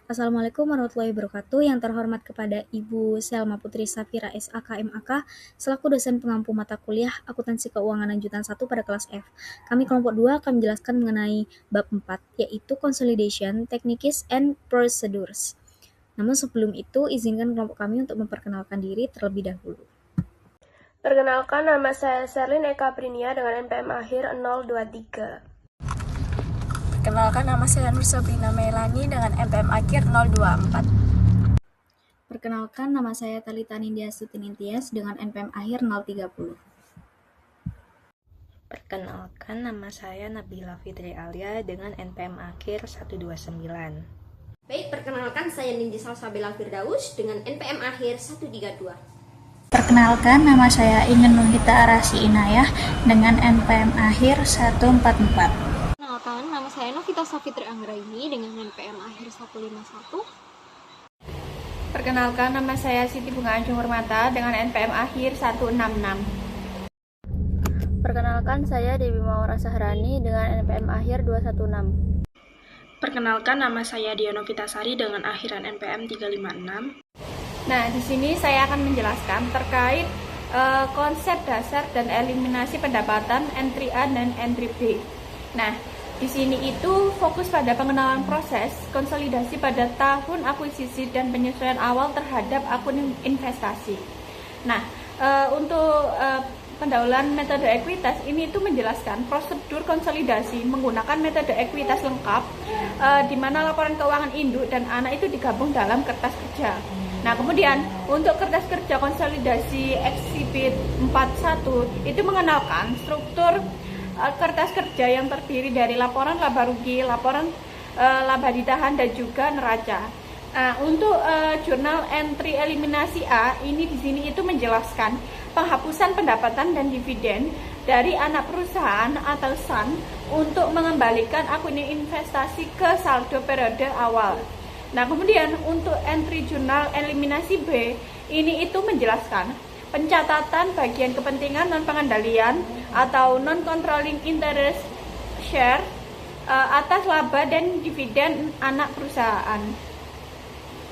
Assalamualaikum warahmatullahi wabarakatuh. Yang terhormat kepada Ibu Selma Putri Safira SAK MAK selaku dosen pengampu mata kuliah Akuntansi Keuangan Lanjutan 1 pada kelas F. Kami kelompok 2 akan menjelaskan mengenai bab 4 yaitu Consolidation, Techniques and Procedures. Namun sebelum itu izinkan kelompok kami untuk memperkenalkan diri terlebih dahulu. Perkenalkan, nama saya Sherlyn Eka Prinia dengan NPM akhir 023. Perkenalkan, nama saya Nur Sabrina Melani dengan NPM akhir 024. Perkenalkan, nama saya Talita Nindya Sutiningtyas dengan NPM akhir 030. Perkenalkan, nama saya Nabila Fitri Alia dengan NPM akhir 129. Baik, perkenalkan saya Nindya Salsabila Firdaus dengan NPM akhir 132. Perkenalkan, nama saya Ingin Nuhita Arasi Inayah dengan NPM akhir 144. Perkenalkan, nama saya Novita Safitri Anggraini dengan NPM akhir 151. Perkenalkan, nama saya Siti Bunga Anjung Hormata dengan NPM akhir 166. Perkenalkan, saya Dewi Maura Sahrani dengan NPM akhir 216. Perkenalkan, nama saya Diana Vitasari dengan akhiran NPM 356. Nah, di sini saya akan menjelaskan terkait konsep dasar dan eliminasi pendapatan entry A dan entry B. Nah, di sini itu fokus pada pengenalan proses konsolidasi pada tahun akuisisi dan penyesuaian awal terhadap akun investasi. Nah, untuk pendahuluan metode ekuitas ini itu menjelaskan prosedur konsolidasi menggunakan metode ekuitas lengkap, di mana laporan keuangan induk dan anak itu digabung dalam kertas kerja. Nah, kemudian untuk kertas kerja konsolidasi Exhibit 41 itu mengenalkan struktur kertas kerja yang terdiri dari laporan laba rugi, laporan laba ditahan dan juga neraca. Untuk jurnal entry eliminasi A ini di sini itu menjelaskan penghapusan pendapatan dan dividen dari anak perusahaan atau SAN untuk mengembalikan akun investasi ke saldo periode awal. Nah, kemudian untuk entry jurnal eliminasi B ini itu menjelaskan pencatatan bagian kepentingan non pengendalian atau non controlling interest share atas laba dan dividen anak perusahaan.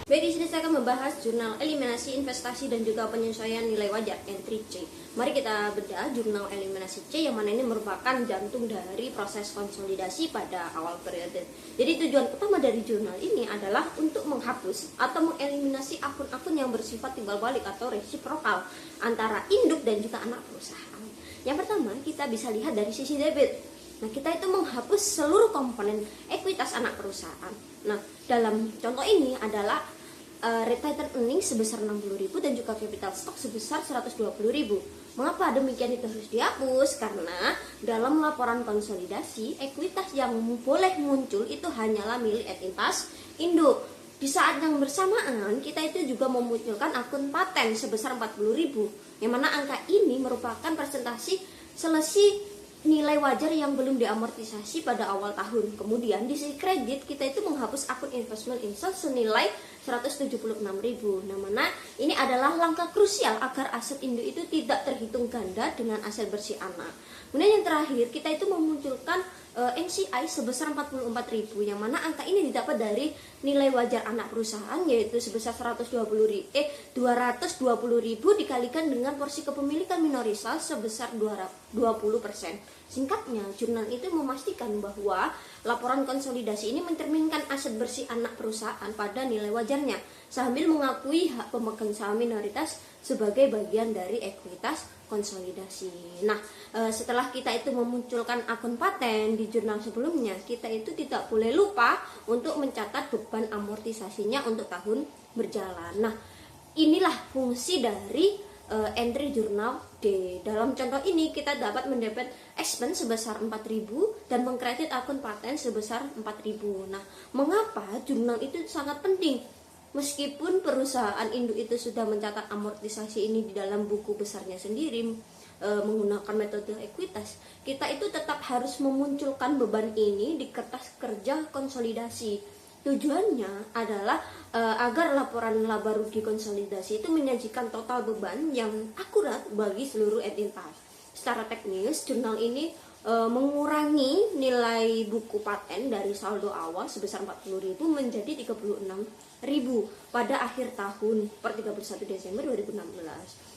Baik, di sini saya akan membahas jurnal eliminasi investasi dan juga penyesuaian nilai wajar entry C. Mari kita bedah jurnal eliminasi C yang mana ini merupakan jantung dari proses konsolidasi pada awal periode. Jadi tujuan utama dari jurnal ini adalah untuk menghapus atau mengeliminasi akun-akun yang bersifat timbal balik atau resiprokal antara induk dan juga anak perusahaan. Yang pertama, kita bisa lihat dari sisi debit. Nah, kita itu menghapus seluruh komponen ekuitas anak perusahaan. Nah, dalam contoh ini adalah retained earnings sebesar 60.000 dan juga capital stock sebesar 120.000. Mengapa demikian itu harus dihapus? Karena dalam laporan konsolidasi, ekuitas yang boleh muncul itu hanyalah milik entitas induk. Di saat yang bersamaan, kita itu juga memunculkan akun paten sebesar 40.000, yang mana angka ini merupakan presentasi selisih nilai wajar yang belum diamortisasi pada awal tahun. Kemudian di sisi kredit kita itu menghapus akun investment insert senilai 176.000. Nah, mana ini adalah langkah krusial agar aset induk itu tidak terhitung ganda dengan aset bersih anak. Kemudian yang terakhir kita itu memunculkan NCI sebesar 44.000, yang mana angka ini didapat dari nilai wajar anak perusahaan yaitu sebesar 220.000 dikalikan dengan porsi kepemilikan minoritas sebesar 20%. Singkatnya, jurnal itu memastikan bahwa laporan konsolidasi ini mencerminkan aset bersih anak perusahaan pada nilai wajarnya sambil mengakui hak pemegang saham minoritas sebagai bagian dari ekuitas konsolidasi. Nah, setelah kita itu memunculkan akun paten di jurnal sebelumnya, kita itu tidak boleh lupa untuk mencatat beban amortisasinya untuk tahun berjalan. Nah, inilah fungsi dari entry jurnal D. Dalam contoh ini kita dapat mendebit expense sebesar 4.000 dan mengkredit akun paten sebesar 4.000. Nah, mengapa jurnal itu sangat penting? Meskipun perusahaan induk itu sudah mencatat amortisasi ini di dalam buku besarnya sendiri menggunakan metode ekuitas, kita itu tetap harus memunculkan beban ini di kertas kerja konsolidasi. Tujuannya adalah agar laporan laba rugi konsolidasi itu menyajikan total beban yang akurat bagi seluruh entitas. Secara teknis, jurnal ini mengurangi nilai buku paten dari saldo awal sebesar 40.000 menjadi 36.000 pada akhir tahun per 31 Desember 2016.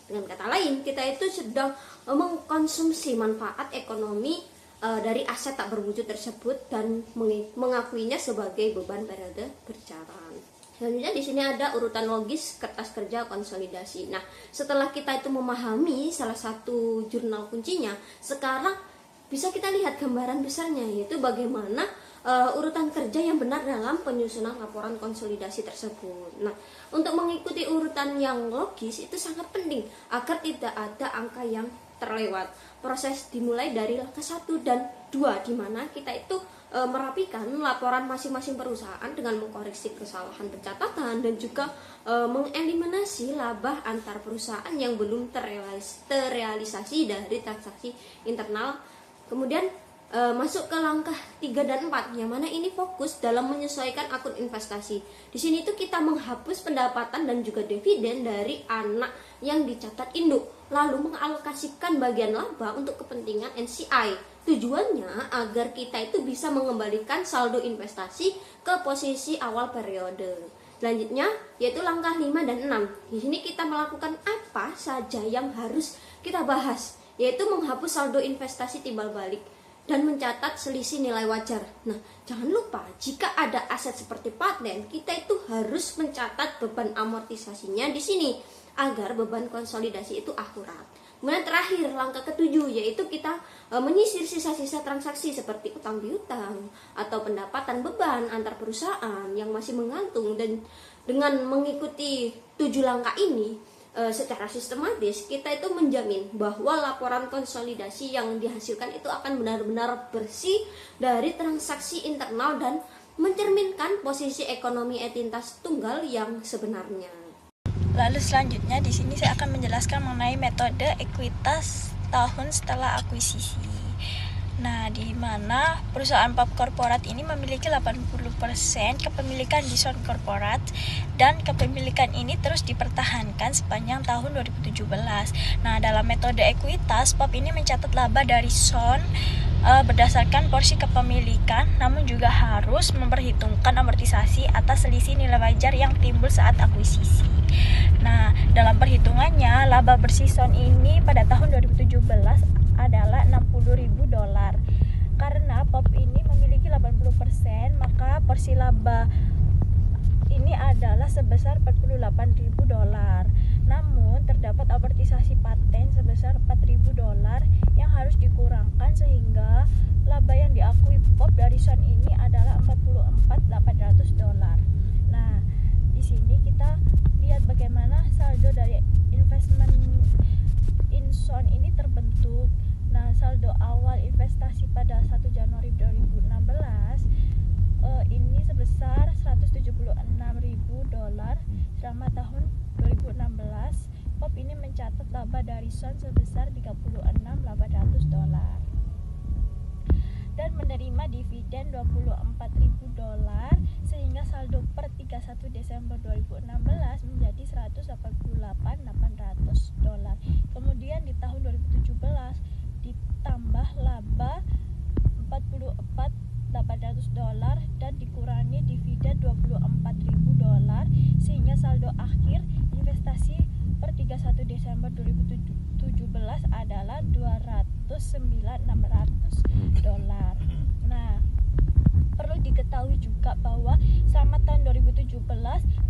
Dengan kata lain, kita itu sedang mengkonsumsi manfaat ekonomi dari aset tak berwujud tersebut dan mengakuinya sebagai beban periode berjalan. Selanjutnya di sini ada urutan logis kertas kerja konsolidasi. Nah, setelah kita itu memahami salah satu jurnal kuncinya, sekarang bisa kita lihat gambaran besarnya, yaitu bagaimana urutan kerja yang benar dalam penyusunan laporan konsolidasi tersebut. Nah, untuk mengikuti urutan yang logis itu sangat penting agar tidak ada angka yang terlewat. Proses dimulai dari langkah 1 dan 2, di mana kita itu merapikan laporan masing-masing perusahaan dengan mengkoreksi kesalahan pencatatan dan juga mengeliminasi laba antar perusahaan yang belum terrealisasi dari transaksi internal. Kemudian masuk ke langkah 3 dan 4, yang mana ini fokus dalam menyesuaikan akun investasi. Di sini tuh kita menghapus pendapatan dan juga dividen dari anak yang dicatat induk, lalu mengalokasikan bagian laba untuk kepentingan NCI. Tujuannya agar kita itu bisa mengembalikan saldo investasi ke posisi awal periode. Selanjutnya yaitu langkah 5 dan 6. Di sini kita melakukan apa saja yang harus kita bahas, yaitu menghapus saldo investasi timbal balik dan mencatat selisih nilai wajar. Nah, jangan lupa jika ada aset seperti paten, kita itu harus mencatat beban amortisasinya di sini agar beban konsolidasi itu akurat. Kemudian terakhir langkah ke-7, yaitu kita menyisir sisa-sisa transaksi seperti utang piutang atau pendapatan beban antar perusahaan yang masih menggantung. Dan dengan mengikuti 7 langkah ini secara sistematis, kita itu menjamin bahwa laporan konsolidasi yang dihasilkan itu akan benar-benar bersih dari transaksi internal dan mencerminkan posisi ekonomi entitas tunggal yang sebenarnya. Lalu selanjutnya di sini saya akan menjelaskan mengenai metode ekuitas tahun setelah akuisisi. Nah, di mana perusahaan pop korporat ini memiliki 80% kepemilikan di Son Korporat dan kepemilikan ini terus dipertahankan sepanjang tahun 2017. Nah, dalam metode ekuitas, pop ini mencatat laba dari Son berdasarkan porsi kepemilikan, namun juga harus memperhitungkan amortisasi atas selisih nilai wajar yang timbul saat akuisisi. Nah, dalam perhitungannya, laba bersih Son ini pada tahun 2017 adalah $60.000. Karena pop ini memiliki 80%, maka porsi laba ini adalah sebesar $48.000. Namun, terdapat amortisasi paten sebesar $4.000 yang harus dikurangkan sehingga laba yang diakui pop dari Son ini adalah $44.800. Nah, di sini kita lihat bagaimana saldo dari investment in Son ini terbentuk. Nah, saldo awal investasi pada 1 Januari 2016 ini sebesar $176.000. Selama tahun 2016, pop ini mencatat laba dari Son sebesar $36.800 dan menerima dividen $24.000 sehingga saldo per 31 Desember 2016 menjadi $188.800. Kemudian di tahun 2017 ditambah laba $44.800 dan dikurangi dividen $24.000 sehingga saldo akhir investasi per 31 Desember 2017 adalah $209.600. Nah, perlu diketahui juga bahwa selama tahun 2017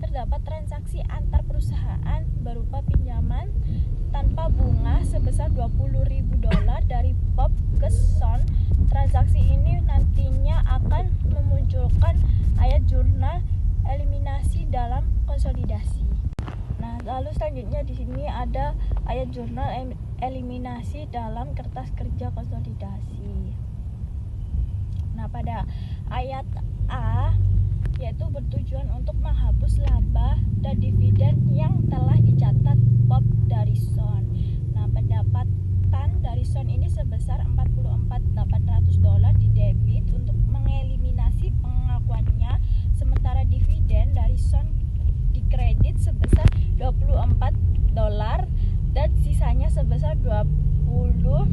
terdapat transaksi antar perusahaan berupa pinjaman tanpa bunga sebesar $20.000 dari pop ke Son. Transaksi ini nantinya akan memunculkan ayat jurnal eliminasi dalam konsolidasi. Nah, lalu selanjutnya di sini ada ayat jurnal eliminasi dalam kertas kerja konsolidasi. Nah, pada ayat A yaitu bertujuan untuk menghapus laba dan dividen yang telah dicatat pop dari Son. Nah, pendapatan dari Son ini sebesar $44.800 di debit untuk mengeliminasi pengakuannya, sementara dividen dari Son di kredit sebesar $24 dan sisanya sebesar $2.800.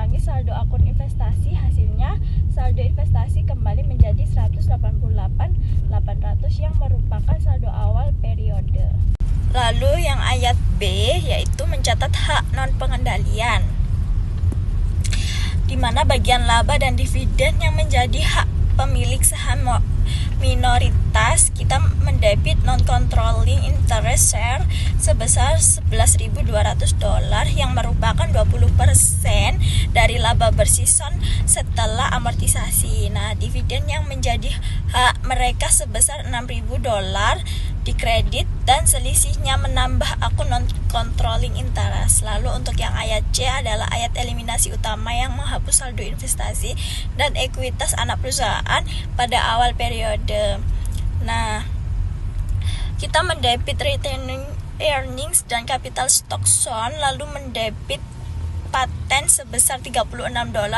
dikurangi saldo akun investasi, hasilnya saldo investasi kembali menjadi 188.800 yang merupakan saldo awal periode. Lalu yang ayat B yaitu mencatat hak non pengendalian, di mana bagian laba dan dividen yang menjadi hak pemilik saham minoritas kita mendebit non-controlling interest share sebesar $11.200 yang merupakan 20% dari laba bersih setelah amortisasi. Nah, dividen yang menjadi hak mereka sebesar $6.000 dikredit dan selisihnya menambah akun non-controlling interest. Lalu untuk yang ayat C adalah ayat eliminasi utama yang menghapus saldo investasi dan ekuitas anak perusahaan pada awal periode. Nah, kita mendebit retaining earnings dan capital stock zone, lalu mendebit paten sebesar $36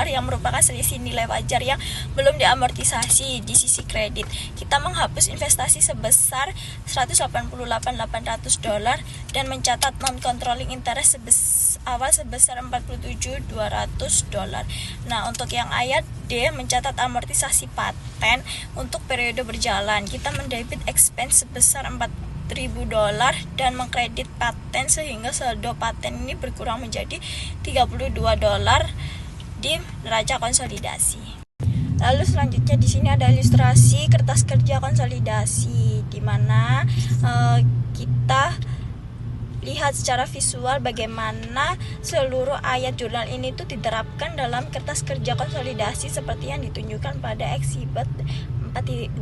yang merupakan selisih nilai wajar yang belum diamortisasi di sisi kredit. Kita menghapus investasi sebesar $188.800 dan mencatat non-controlling interest awal sebesar $47.200. Nah, untuk yang ayat D mencatat amortisasi paten untuk periode berjalan. Kita mendebit expense sebesar $4.000 dan mengkredit paten sehingga saldo paten ini berkurang menjadi $32 di neraca konsolidasi. Lalu selanjutnya di sini ada ilustrasi kertas kerja konsolidasi, di mana kita lihat secara visual bagaimana seluruh ayat jurnal ini tuh diterapkan dalam kertas kerja konsolidasi seperti yang ditunjukkan pada Exhibit 4.2.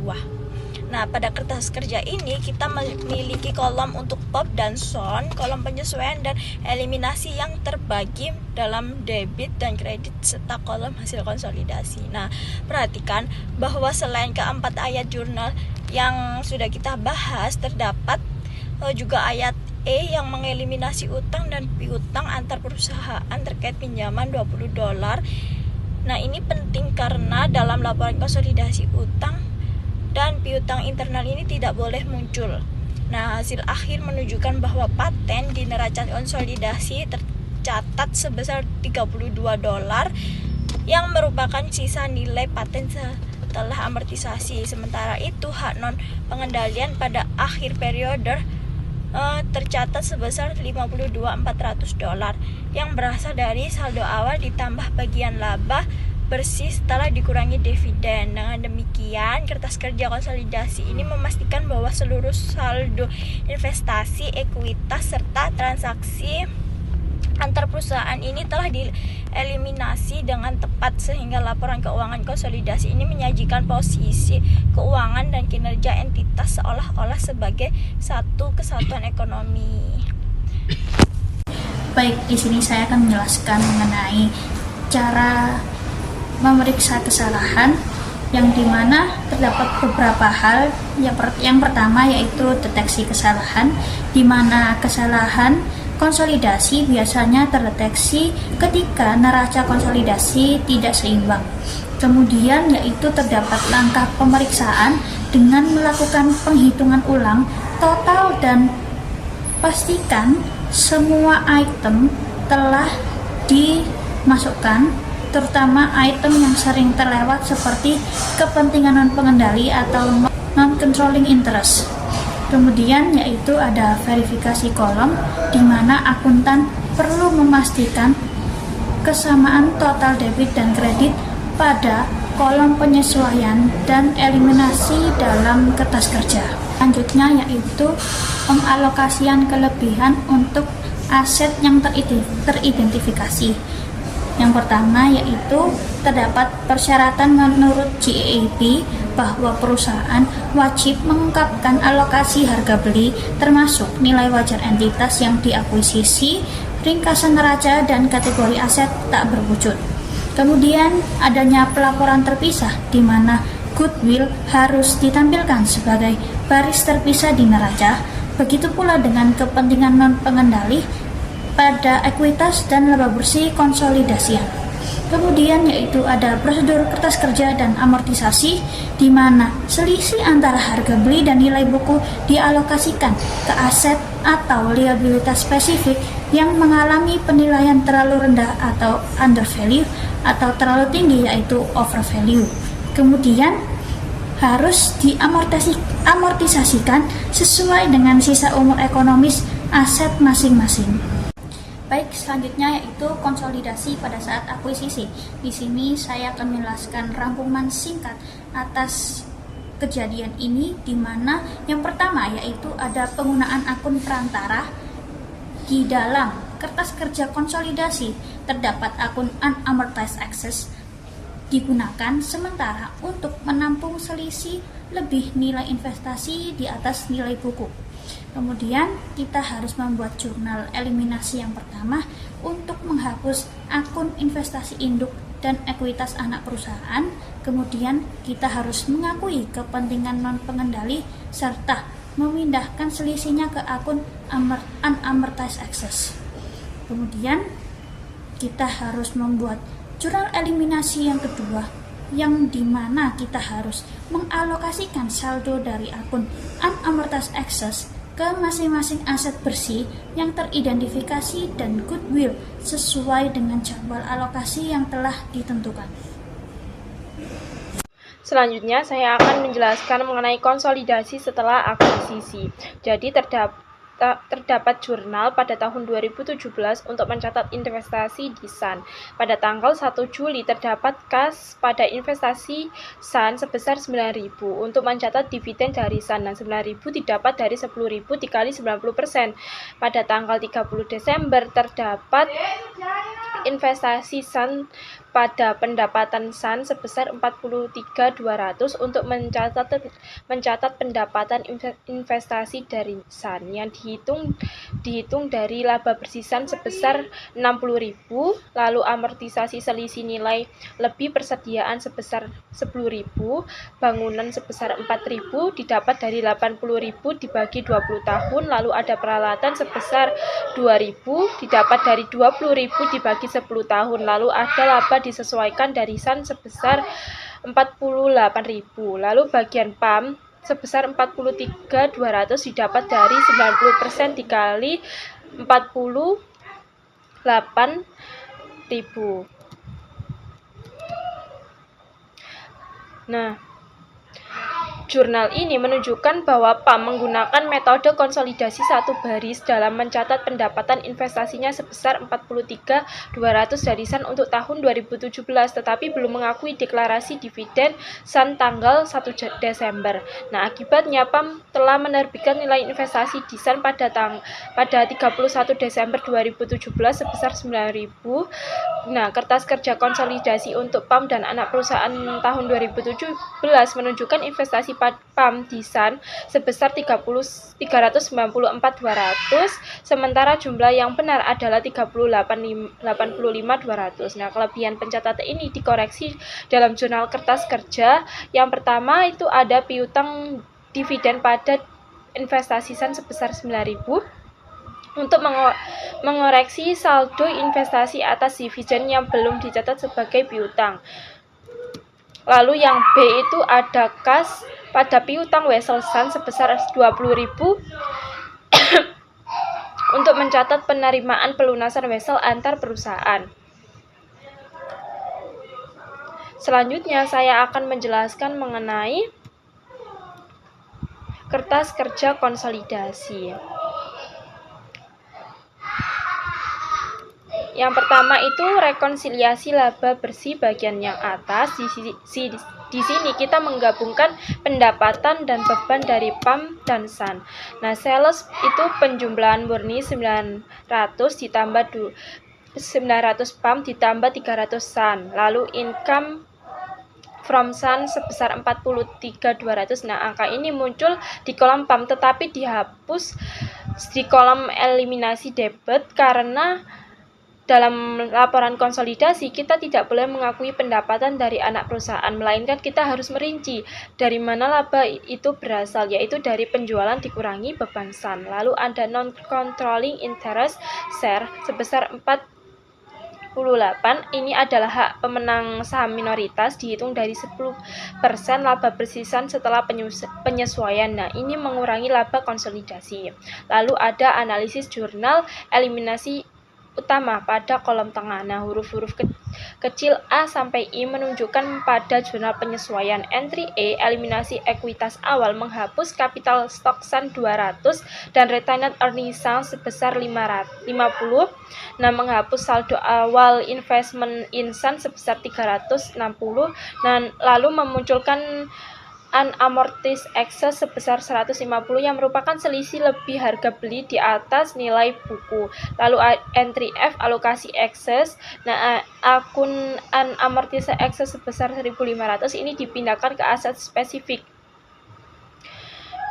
Nah, pada kertas kerja ini kita memiliki kolom untuk pop dan sound, kolom penyesuaian dan eliminasi yang terbagi dalam debit dan kredit, serta kolom hasil konsolidasi. Nah, perhatikan bahwa selain keempat ayat jurnal yang sudah kita bahas, terdapat juga ayat E yang mengeliminasi utang dan piutang antar perusahaan terkait pinjaman $20. Nah, ini penting karena dalam laporan konsolidasi utang dan piutang internal ini tidak boleh muncul. Nah, hasil akhir menunjukkan bahwa paten di neraca konsolidasi tercatat sebesar $32 yang merupakan sisa nilai paten setelah amortisasi. Sementara itu, hak non pengendalian pada akhir periode tercatat sebesar $52.400 yang berasal dari saldo awal ditambah bagian laba bersih setelah dikurangi dividen. Dengan demikian, kertas kerja konsolidasi ini memastikan bahwa seluruh saldo investasi, ekuitas, serta transaksi antar perusahaan ini telah dieliminasi dengan tepat sehingga laporan keuangan konsolidasi ini menyajikan posisi keuangan dan kinerja entitas seolah-olah sebagai satu kesatuan ekonomi. Baik, di sini saya akan menjelaskan mengenai cara memeriksa kesalahan, yang dimana terdapat beberapa hal. Yang pertama yaitu deteksi kesalahan, di mana kesalahan konsolidasi biasanya terdeteksi ketika neraca konsolidasi tidak seimbang. Kemudian yaitu terdapat langkah pemeriksaan dengan melakukan penghitungan ulang total dan pastikan semua item telah dimasukkan, terutama item yang sering terlewat seperti kepentingan non-pengendali atau non-controlling interest. Kemudian yaitu ada verifikasi kolom, di mana akuntan perlu memastikan kesamaan total debit dan kredit pada kolom penyesuaian dan eliminasi dalam kertas kerja. Selanjutnya yaitu pengalokasian kelebihan untuk aset yang teridentifikasi. Yang pertama yaitu terdapat persyaratan menurut GAAP bahwa perusahaan wajib mengungkapkan alokasi harga beli termasuk nilai wajar entitas yang diakuisisi, ringkasan neraca dan kategori aset tak berwujud. Kemudian adanya pelaporan terpisah di mana goodwill harus ditampilkan sebagai baris terpisah di neraca. Begitu pula dengan kepentingan non pengendali pada ekuitas dan laba bersih konsolidasian. Kemudian yaitu ada prosedur kertas kerja dan amortisasi, di mana selisih antara harga beli dan nilai buku dialokasikan ke aset atau liabilitas spesifik yang mengalami penilaian terlalu rendah atau undervalue, atau terlalu tinggi yaitu overvalue. Kemudian harus diamortisasikan sesuai dengan sisa umur ekonomis aset masing-masing. Baik, selanjutnya yaitu konsolidasi pada saat akuisisi. Di sini saya akan menjelaskan rangkuman singkat atas kejadian ini, di mana yang pertama yaitu ada penggunaan akun perantara. Di dalam kertas kerja konsolidasi terdapat akun unamortized access digunakan sementara untuk menampung selisih lebih nilai investasi di atas nilai buku. Kemudian kita harus membuat jurnal eliminasi yang pertama untuk menghapus akun investasi induk dan ekuitas anak perusahaan. Kemudian kita harus mengakui kepentingan non-pengendali serta memindahkan selisihnya ke akun unamortized access. Kemudian kita harus membuat jurnal eliminasi yang kedua, yang dimana kita harus mengalokasikan saldo dari akun unamortized access ke masing-masing aset bersih yang teridentifikasi dan goodwill sesuai dengan jadwal alokasi yang telah ditentukan. Selanjutnya, saya akan menjelaskan mengenai konsolidasi setelah akuisisi. Jadi, terdapat jurnal pada tahun 2017 untuk mencatat investasi di SUN. Pada tanggal 1 Juli terdapat kas pada investasi SUN sebesar 9.000 untuk mencatat dividen dari SUN. Nah, 9.000 didapat dari 10.000 dikali 90%. Pada tanggal 30 Desember terdapat investasi SUN pada pendapatan SUN sebesar 43.200 untuk mencatat pendapatan investasi dari SUN yang dihitung dari laba bersih SUN sebesar 60.000, lalu amortisasi selisih nilai lebih persediaan sebesar 10.000, bangunan sebesar 4.000 didapat dari 80.000 dibagi 20 tahun, lalu ada peralatan sebesar 2.000 didapat dari 20.000 dibagi 10 tahun, lalu ada laba disesuaikan dari SUN sebesar 48.000, lalu bagian PAM sebesar 43.200 didapat dari 90% dikali 48.000. Nah, jurnal ini menunjukkan bahwa PAM menggunakan metode konsolidasi satu baris dalam mencatat pendapatan investasinya sebesar 43.200 dari SUN untuk tahun 2017, tetapi belum mengakui deklarasi dividen SUN tanggal 1 Desember. Nah, akibatnya PAM telah menerbitkan nilai investasi di SUN pada 31 Desember 2017 sebesar 9.000. Nah, kertas kerja konsolidasi untuk PAM dan anak perusahaan tahun 2017 menunjukkan investasi PAM di SUN sebesar 394.200, sementara jumlah yang benar adalah 85.200. Nah, kelebihan pencatatan ini dikoreksi dalam jurnal kertas kerja. Yang pertama itu ada piutang dividen pada investasi SUN sebesar 9.000 untuk mengoreksi saldo investasi atas dividen yang belum dicatat sebagai piutang. Lalu yang B itu ada kas pada piutang wesel SUN sebesar 20.000 untuk mencatat penerimaan pelunasan wesel antar perusahaan. Selanjutnya saya akan menjelaskan mengenai kertas kerja konsolidasi. Yang pertama itu rekonsiliasi laba bersih bagian yang atas. Di sini kita menggabungkan pendapatan dan beban dari PAM dan SUN. Nah, sales itu penjumlahan murni 900 ditambah 900 PAM ditambah 300 SUN. Lalu income from SUN sebesar 43.200. Nah, angka ini muncul di kolom PAM tetapi dihapus di kolom eliminasi debit karena dalam laporan konsolidasi, kita tidak boleh mengakui pendapatan dari anak perusahaan, melainkan kita harus merinci dari mana laba itu berasal, yaitu dari penjualan dikurangi beban SUN. Lalu ada non-controlling interest share sebesar 4 28 ini adalah hak pemenang saham minoritas dihitung dari 10% laba bersihsan setelah penyesuaian. Nah, ini mengurangi laba konsolidasi. Lalu ada analisis jurnal eliminasi utama pada kolom tengah. Nah, huruf-huruf kecil A sampai I menunjukkan pada jurnal penyesuaian. Entry A, eliminasi ekuitas awal, menghapus capital stock Sun 200 dan retained earnings Sun sebesar 50. Nah, menghapus saldo awal investment in Sun sebesar 360. Nah, lalu memunculkan unamortized excess sebesar 150 yang merupakan selisih lebih harga beli di atas nilai buku. Lalu entry F, alokasi excess. Nah, akun unamortized excess sebesar 1.500 ini dipindahkan ke aset spesifik.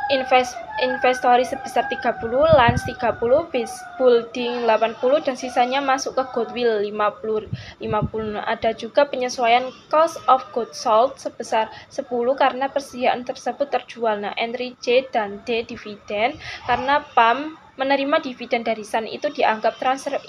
Inventory sebesar 30, lands 30, base building 80, dan sisanya masuk ke goodwill 50. Ada juga penyesuaian cost of goods sold sebesar 10 karena persediaan tersebut terjual. Nah, entry C dan D, dividen, karena PAM menerima dividen dari Sun itu dianggap transfer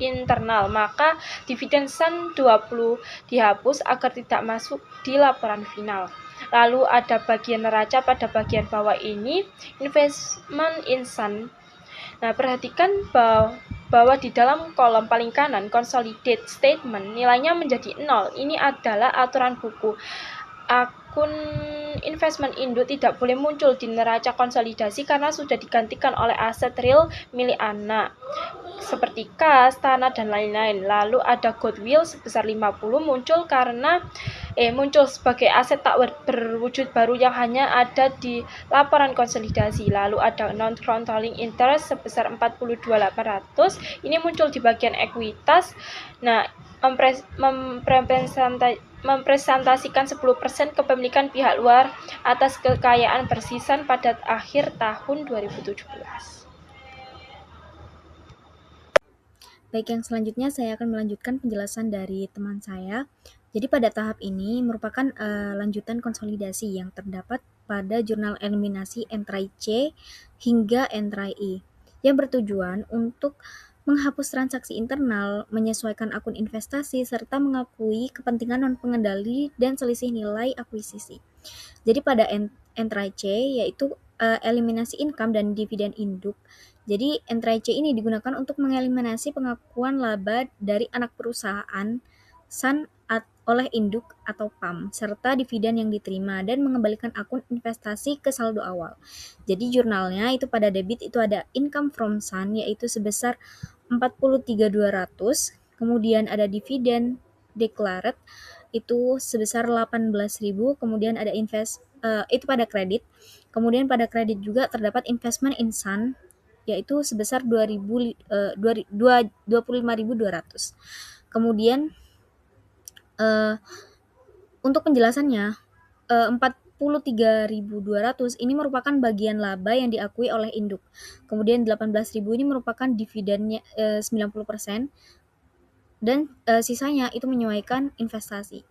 internal, maka dividen Sun 20 dihapus agar tidak masuk di laporan final. Lalu ada bagian neraca pada bagian bawah ini, investment in Sun. Nah, perhatikan bahwa di dalam kolom paling kanan consolidate statement nilainya menjadi 0. Ini adalah aturan buku. Akun investment induk tidak boleh muncul di neraca konsolidasi karena sudah digantikan oleh aset real milik anak seperti kas, tanah, dan lain-lain. Lalu ada goodwill sebesar 50 muncul sebagai aset tak berwujud baru yang hanya ada di laporan konsolidasi. Lalu ada non-controlling interest sebesar 42.800. Ini muncul di bagian ekuitas. Nah, mempresentasikan 10% kepemilikan pihak luar atas kekayaan bersihsan pada akhir tahun 2017. Baik, yang selanjutnya saya akan melanjutkan penjelasan dari teman saya. Jadi pada tahap ini merupakan lanjutan konsolidasi yang terdapat pada jurnal eliminasi entry C hingga entry E yang bertujuan untuk menghapus transaksi internal, menyesuaikan akun investasi, serta mengakui kepentingan non-pengendali dan selisih nilai akuisisi. Jadi pada entry C yaitu eliminasi income dan dividen induk. Jadi entry C ini digunakan untuk mengeliminasi pengakuan laba dari anak perusahaan Sun oleh induk atau PAM serta dividen yang diterima dan mengembalikan akun investasi ke saldo awal. Jadi jurnalnya itu pada debit itu ada income from Sun yaitu sebesar 43.200, kemudian ada dividen declared itu sebesar 18.000, kemudian ada itu pada kredit. Kemudian pada kredit juga terdapat investment in Sun yaitu sebesar 25.200. Kemudian untuk penjelasannya 43.200 ini merupakan bagian laba yang diakui oleh induk. Kemudian 18.000 ini merupakan dividennya 90% dan sisanya itu menyesuaikan investasi.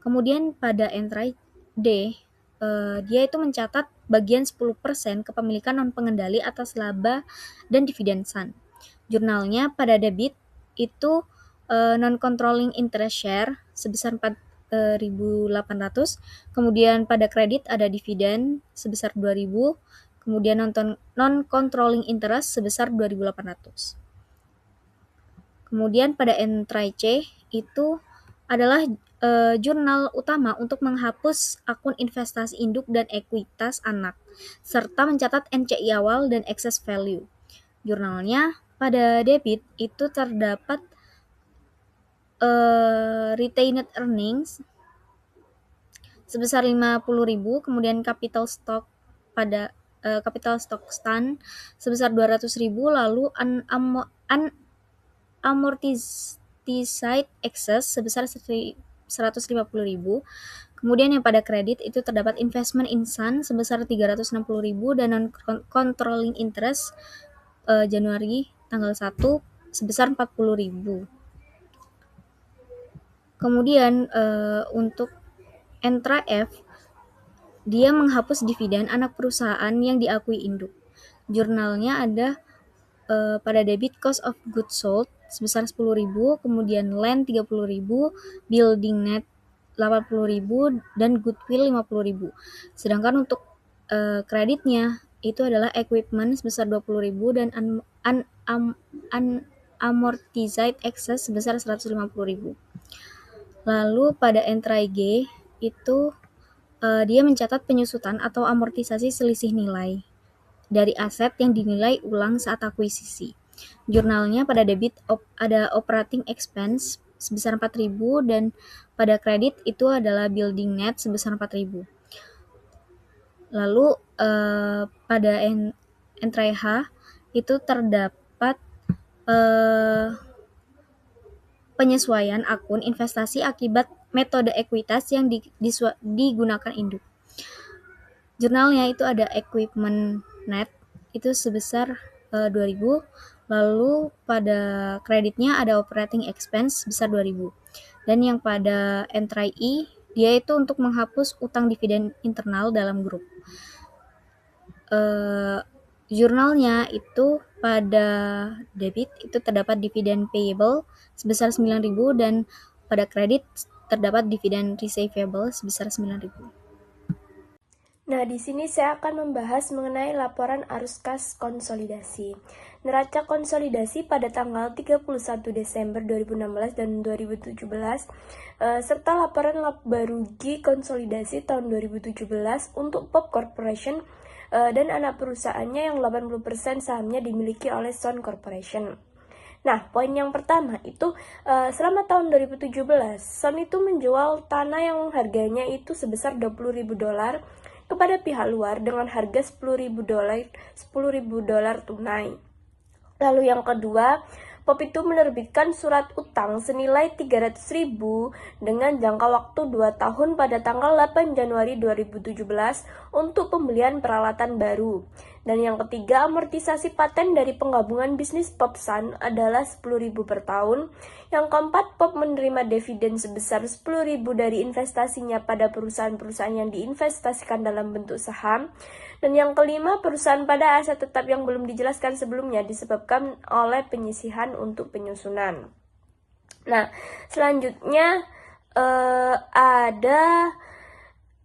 Kemudian pada entry D dia itu mencatat bagian 10% kepemilikan non-pengendali atas laba dan dividen Sun. Jurnalnya pada debit itu non-controlling interest share sebesar 4.800, kemudian pada kredit ada dividen sebesar 2.000, kemudian non-controlling interest sebesar 2.800. Kemudian pada entry C itu adalah jurnal utama untuk menghapus akun investasi induk dan ekuitas anak, serta mencatat NCI awal dan excess value. Jurnalnya pada debit itu terdapat retained earnings sebesar 50.000, kemudian capital stock pada capital stock Sun sebesar 200.000, lalu unamortized excess sebesar 150.000. Kemudian yang pada kredit itu terdapat investment in Sun sebesar 360.000 dan non-controlling interest Januari tanggal 1 sebesar 40.000. Kemudian untuk entry F dia menghapus dividen anak perusahaan yang diakui induk. Jurnalnya ada pada debit cost of goods sold sebesar 10.000, kemudian land 30.000, building net 80.000, dan goodwill 50.000. Sedangkan untuk kreditnya itu adalah equipment sebesar 20.000 dan amortized excess sebesar 150.000. Lalu pada entry G itu dia mencatat penyusutan atau amortisasi selisih nilai dari aset yang dinilai ulang saat akuisisi. Jurnalnya pada debit ada operating expense sebesar 4.000 dan pada kredit itu adalah building net sebesar 4.000. Lalu pada entry H itu terdapat penyesuaian akun investasi akibat metode ekuitas yang digunakan induk. Jurnalnya itu ada equipment net itu sebesar 2.000, lalu pada kreditnya ada operating expense sebesar 2.000. Dan yang pada entry I dia itu untuk menghapus utang dividen internal dalam grup. Jurnalnya itu pada debit itu terdapat dividen payable sebesar 9.000 dan pada kredit terdapat dividen receivable sebesar 9.000. Nah, di sini saya akan membahas mengenai laporan arus kas konsolidasi. Neraca konsolidasi pada tanggal 31 Desember 2016 dan 2017 serta laporan laba rugi konsolidasi tahun 2017 untuk Pop Corporation dan anak perusahaannya yang 80% sahamnya dimiliki oleh Sun Corporation. Nah, poin yang pertama itu selama tahun 2017, Sun itu menjual tanah yang harganya itu sebesar $20.000 kepada pihak luar dengan harga $10.000 tunai. Lalu yang kedua, Pop itu menerbitkan surat utang senilai 300.000 dengan jangka waktu 2 tahun pada tanggal 8 Januari 2017 untuk pembelian peralatan baru. Dan yang ketiga, amortisasi paten dari penggabungan bisnis Pop Sun adalah 10.000 per tahun. Yang keempat, Pop menerima dividen sebesar 10.000 dari investasinya pada perusahaan-perusahaan yang diinvestasikan dalam bentuk saham. Dan yang kelima, perusahaan pada aset tetap yang belum dijelaskan sebelumnya disebabkan oleh penyisihan untuk penyusunan. Nah, selanjutnya ada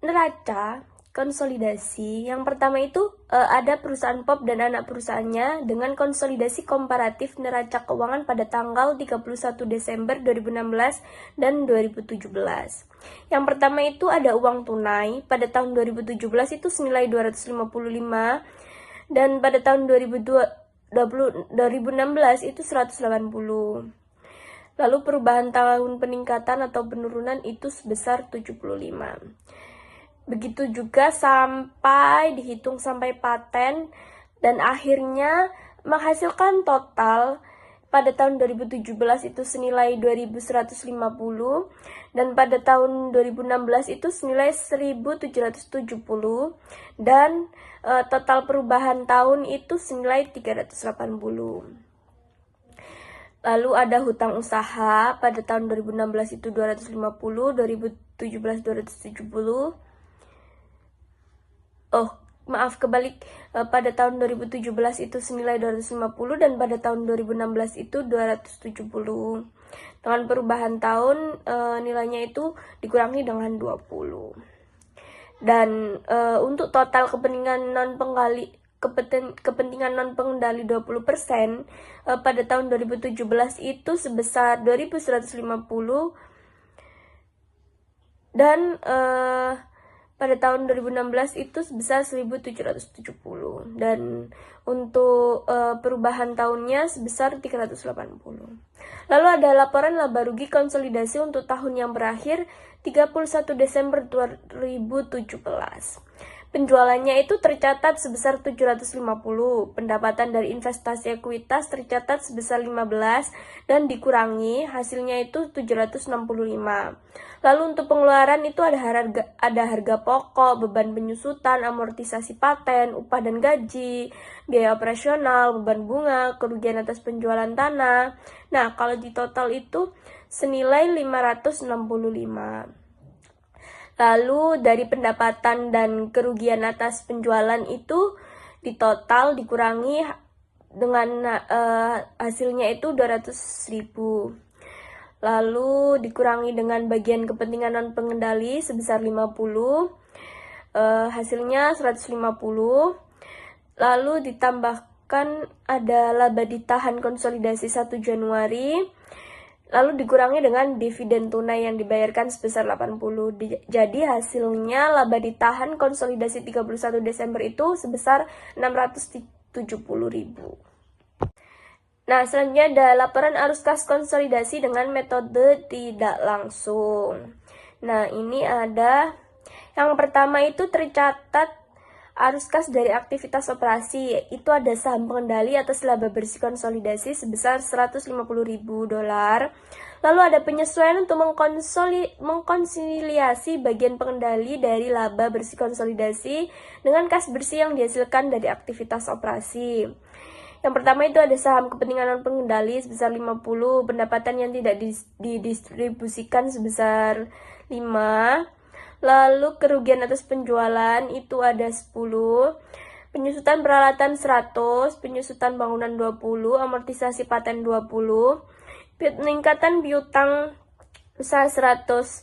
neraca konsolidasi. Yang pertama itu ada perusahaan Pop dan anak perusahaannya dengan konsolidasi komparatif neraca keuangan pada tanggal 31 Desember 2016 dan 2017. Yang pertama itu ada uang tunai pada tahun 2017 itu senilai 255 dan pada tahun 2016 itu 180. Lalu perubahan tahun peningkatan atau penurunan itu sebesar 75. Begitu juga sampai dihitung sampai paten dan akhirnya menghasilkan total pada tahun 2017 itu senilai 2.150 dan pada tahun 2016 itu senilai 1.770 dan total perubahan tahun itu senilai 380. Lalu ada hutang usaha pada tahun 2016 itu 250, 2017 270. Pada tahun 2017 itu senilai 250 dan pada tahun 2016 itu 270. Dengan perubahan tahun nilainya itu dikurangi dengan 20. Dan untuk total kepentingan non pengendali 20% pada tahun 2017 itu sebesar 2.150 dan pada tahun 2016 itu sebesar 1.770 dan untuk perubahan tahunnya sebesar 380. Lalu ada laporan laba rugi konsolidasi untuk tahun yang berakhir 31 Desember 2017. Penjualannya itu tercatat sebesar 750, pendapatan dari investasi ekuitas tercatat sebesar 15 dan dikurangi hasilnya itu 765. Lalu untuk pengeluaran itu ada harga pokok, beban penyusutan, amortisasi paten, upah dan gaji, biaya operasional, beban bunga, kerugian atas penjualan tanah. Nah, kalau di total itu senilai 565. Lalu dari pendapatan dan kerugian atas penjualan itu di total dikurangi dengan hasilnya itu 200.000. Lalu dikurangi dengan bagian kepentingan non pengendali sebesar 50, hasilnya 150. Lalu ditambahkan ada laba ditahan konsolidasi 1 Januari, lalu dikurangi dengan dividen tunai yang dibayarkan sebesar 80. Jadi hasilnya laba ditahan konsolidasi 31 Desember itu sebesar 670.000. Nah, selanjutnya ada laporan arus kas konsolidasi dengan metode tidak langsung. Nah, ini ada yang pertama itu tercatat arus kas dari aktivitas operasi, itu ada saham pengendali atas laba bersih konsolidasi sebesar $150.000. Lalu ada penyesuaian untuk mengkonsiliasi bagian pengendali dari laba bersih konsolidasi dengan kas bersih yang dihasilkan dari aktivitas operasi. Yang pertama itu ada saham kepentingan non pengendali sebesar 50, pendapatan yang tidak didistribusikan sebesar 5. Lalu kerugian atas penjualan itu ada 10, penyusutan peralatan 100, penyusutan bangunan 20, amortisasi paten 20, peningkatan piutang usaha 105,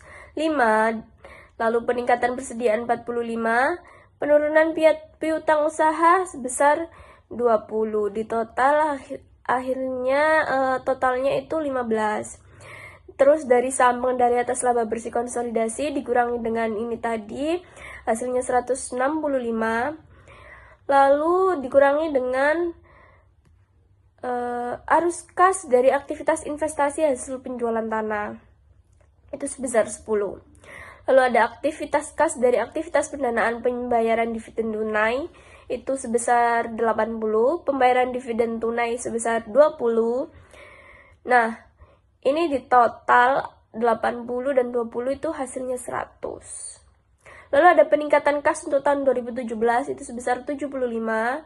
lalu peningkatan persediaan 45, penurunan piutang usaha sebesar 20. Di total akhirnya totalnya itu 15. Terus dari saham pengendali atas laba bersih konsolidasi dikurangi dengan ini tadi, hasilnya 165. Lalu dikurangi dengan arus kas dari aktivitas investasi hasil penjualan tanah, itu sebesar 10. Lalu ada aktivitas kas dari aktivitas pendanaan pembayaran dividen tunai, itu sebesar 80, pembayaran dividen tunai sebesar 20. Nah, ini di total 80 dan 20 itu hasilnya 100. Lalu ada peningkatan kas untuk tahun 2017 itu sebesar 75.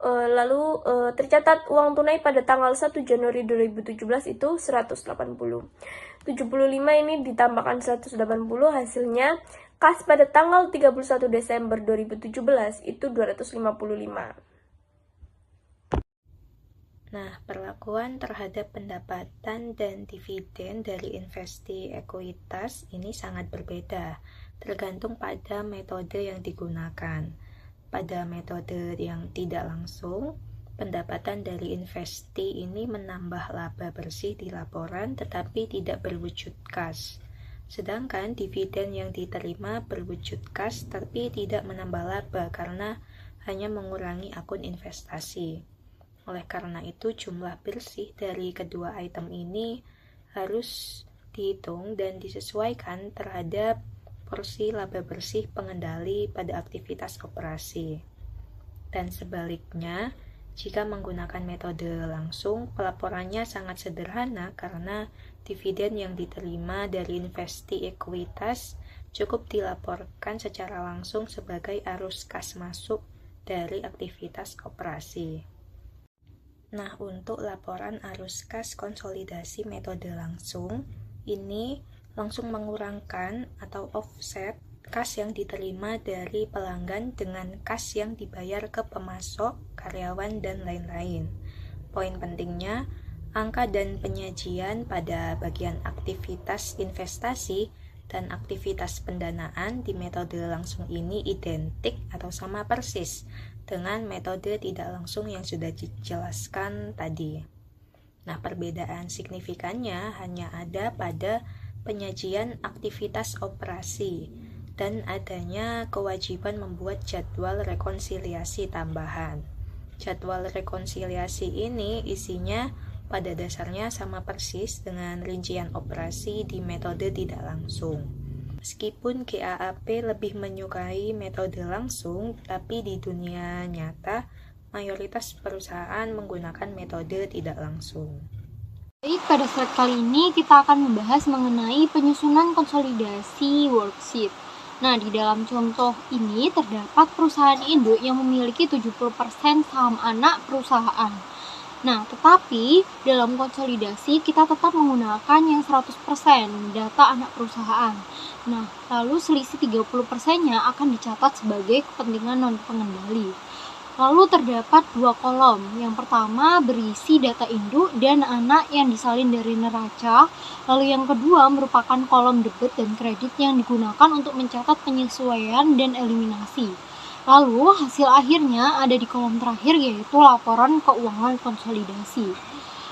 Lalu tercatat uang tunai pada tanggal 1 Januari 2017 itu 180. 75 ini ditambahkan 180, hasilnya kas pada tanggal 31 Desember 2017 itu 255. Nah, perlakuan terhadap pendapatan dan dividen dari investasi ekuitas ini sangat berbeda, tergantung pada metode yang digunakan. Pada metode yang tidak langsung, pendapatan dari investasi ini menambah laba bersih di laporan tetapi tidak berwujud kas. Sedangkan dividen yang diterima berwujud kas tapi tidak menambah laba karena hanya mengurangi akun investasi. Oleh karena itu, jumlah bersih dari kedua item ini harus dihitung dan disesuaikan terhadap porsi laba bersih pengendali pada aktivitas operasi. Dan sebaliknya, jika menggunakan metode langsung, pelaporannya sangat sederhana karena dividen yang diterima dari investasi ekuitas cukup dilaporkan secara langsung sebagai arus kas masuk dari aktivitas operasi. Nah, untuk laporan arus kas konsolidasi metode langsung, ini langsung mengurangkan atau offset kas yang diterima dari pelanggan dengan kas yang dibayar ke pemasok, karyawan, dan lain-lain. Poin pentingnya, angka dan penyajian pada bagian aktivitas investasi dan aktivitas pendanaan di metode langsung ini identik atau sama persis dengan metode tidak langsung yang sudah dijelaskan tadi. Nah, perbedaan signifikannya hanya ada pada penyajian aktivitas operasi dan adanya kewajiban membuat jadwal rekonsiliasi tambahan. Jadwal rekonsiliasi ini isinya pada dasarnya sama persis dengan rincian operasi di metode tidak langsung. Meskipun GAAP lebih menyukai metode langsung, tapi di dunia nyata mayoritas perusahaan menggunakan metode tidak langsung. Baik, pada slide kali ini kita akan membahas mengenai penyusunan konsolidasi worksheet. Nah, di dalam contoh ini terdapat perusahaan induk yang memiliki 70% saham anak perusahaan. Nah, tetapi dalam konsolidasi kita tetap menggunakan yang 100% data anak perusahaan. Nah, lalu selisih 30%-nya akan dicatat sebagai kepentingan non pengendali. Lalu terdapat 2 kolom. Yang pertama berisi data induk dan anak yang disalin dari neraca. Lalu yang kedua merupakan kolom debit dan kredit yang digunakan untuk mencatat penyesuaian dan eliminasi. Lalu hasil akhirnya ada di kolom terakhir, yaitu laporan keuangan konsolidasi.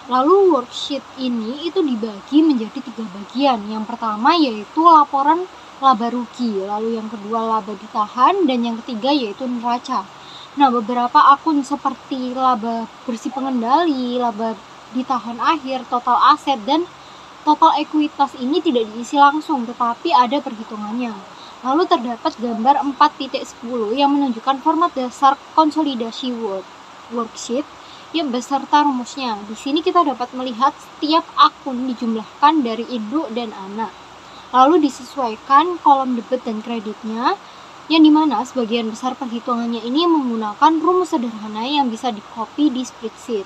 Lalu worksheet ini itu dibagi menjadi 3 bagian. Yang pertama yaitu laporan laba rugi, lalu yang kedua laba ditahan, dan yang ketiga yaitu neraca. Nah, beberapa akun seperti laba bersih pengendali, laba ditahan akhir, total aset, dan total ekuitas ini tidak diisi langsung, tetapi ada perhitungannya. Lalu terdapat gambar 4.10 yang menunjukkan format dasar konsolidasi worksheet yang beserta rumusnya. Di sini kita dapat melihat setiap akun dijumlahkan dari induk dan anak. Lalu disesuaikan kolom debit dan kreditnya, yang dimana sebagian besar perhitungannya ini menggunakan rumus sederhana yang bisa di-copy di spreadsheet.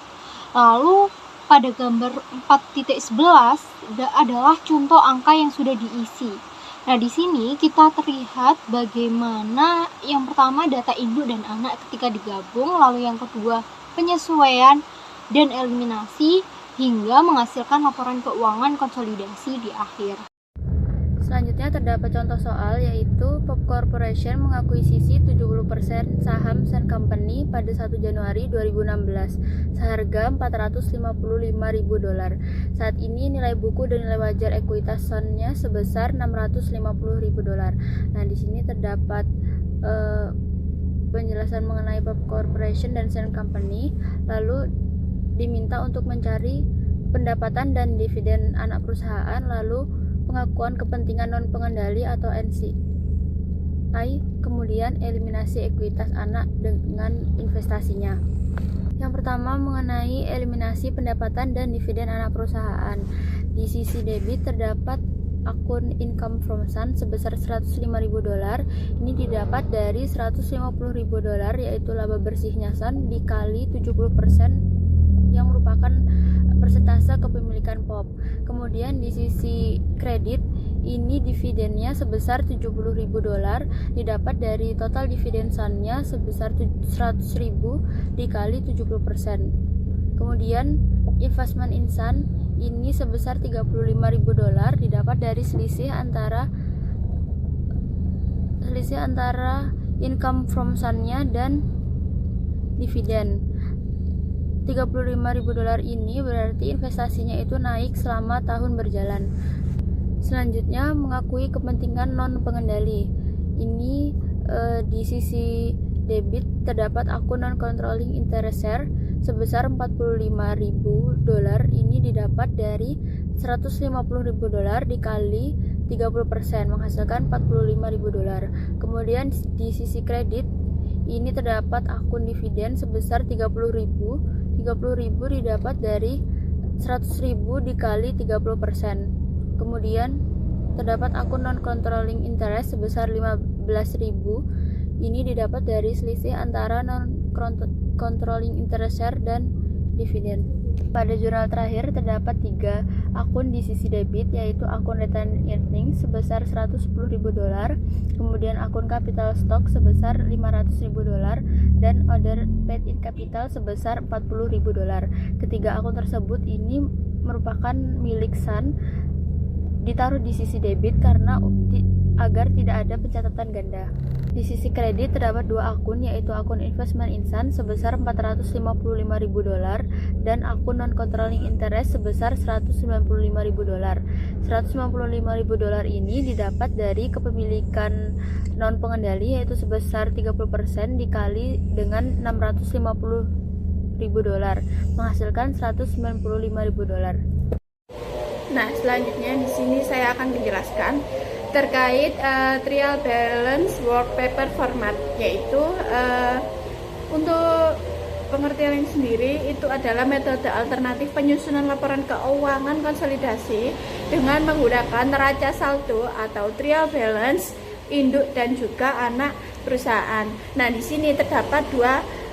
Lalu pada gambar 4.11 adalah contoh angka yang sudah diisi. Nah, di sini kita terlihat bagaimana yang pertama data induk dan anak ketika digabung, lalu yang kedua penyesuaian dan eliminasi hingga menghasilkan laporan keuangan konsolidasi di akhir. Selanjutnya terdapat contoh soal, yaitu Pop Corporation mengakuisisi 70% saham Sun Company pada 1 Januari 2016 seharga $455.000. Saat ini nilai buku dan nilai wajar ekuitas Sun-nya sebesar $650.000. Nah, di sini terdapat penjelasan mengenai Pop Corporation dan Sun Company, lalu diminta untuk mencari pendapatan dan dividen anak perusahaan, lalu pengakuan kepentingan non-pengendali atau NCI, kemudian eliminasi ekuitas anak dengan investasinya. Yang pertama mengenai eliminasi pendapatan dan dividen anak perusahaan. Di sisi debit terdapat akun income from Sun sebesar $105.000. Ini didapat dari $150.000, yaitu laba bersihnya Sun dikali 70% yang merupakan persentase kepemilikan POP. Kemudian di sisi kredit ini dividennya sebesar $70.000 didapat dari total dividen Sun-nya sebesar 100.000 dikali 70%. Kemudian investment in Sun ini sebesar $35.000 didapat dari selisih antara income from Sun-nya dan dividen. $35.000 ini berarti investasinya itu naik selama tahun berjalan. Selanjutnya mengakui kepentingan non pengendali. Ini di sisi debit terdapat akun non controlling interest share sebesar $45.000. Ini didapat dari $150.000 dikali 30% menghasilkan $45.000. Kemudian di sisi kredit ini terdapat akun dividen sebesar $30.000 didapat dari 100.000 dikali 30%. Kemudian terdapat akun non-controlling interest sebesar 15.000. Ini didapat dari selisih antara non-controlling interest share dan dividen. Pada jurnal terakhir terdapat 3 akun di sisi debit, yaitu akun retained earnings sebesar $110.000, kemudian akun capital stock sebesar $500.000, dan other paid in capital sebesar $40.000. Ketiga akun tersebut ini merupakan milik Sun, ditaruh di sisi debit karena agar tidak ada pencatatan ganda. Di sisi kredit terdapat 2 akun, yaitu akun investment in Sun sebesar $455.000 dan akun non-controlling interest sebesar $195.000. $195.000 ini didapat dari kepemilikan non-pengendali, yaitu sebesar 30% dikali dengan $650.000 menghasilkan $195.000. Nah, selanjutnya di sini saya akan menjelaskan terkait trial balance work paper format, yaitu untuk pengertian sendiri itu adalah metode alternatif penyusunan laporan keuangan konsolidasi dengan menggunakan neraca saldo atau trial balance induk dan juga anak perusahaan. Nah, di sini terdapat 2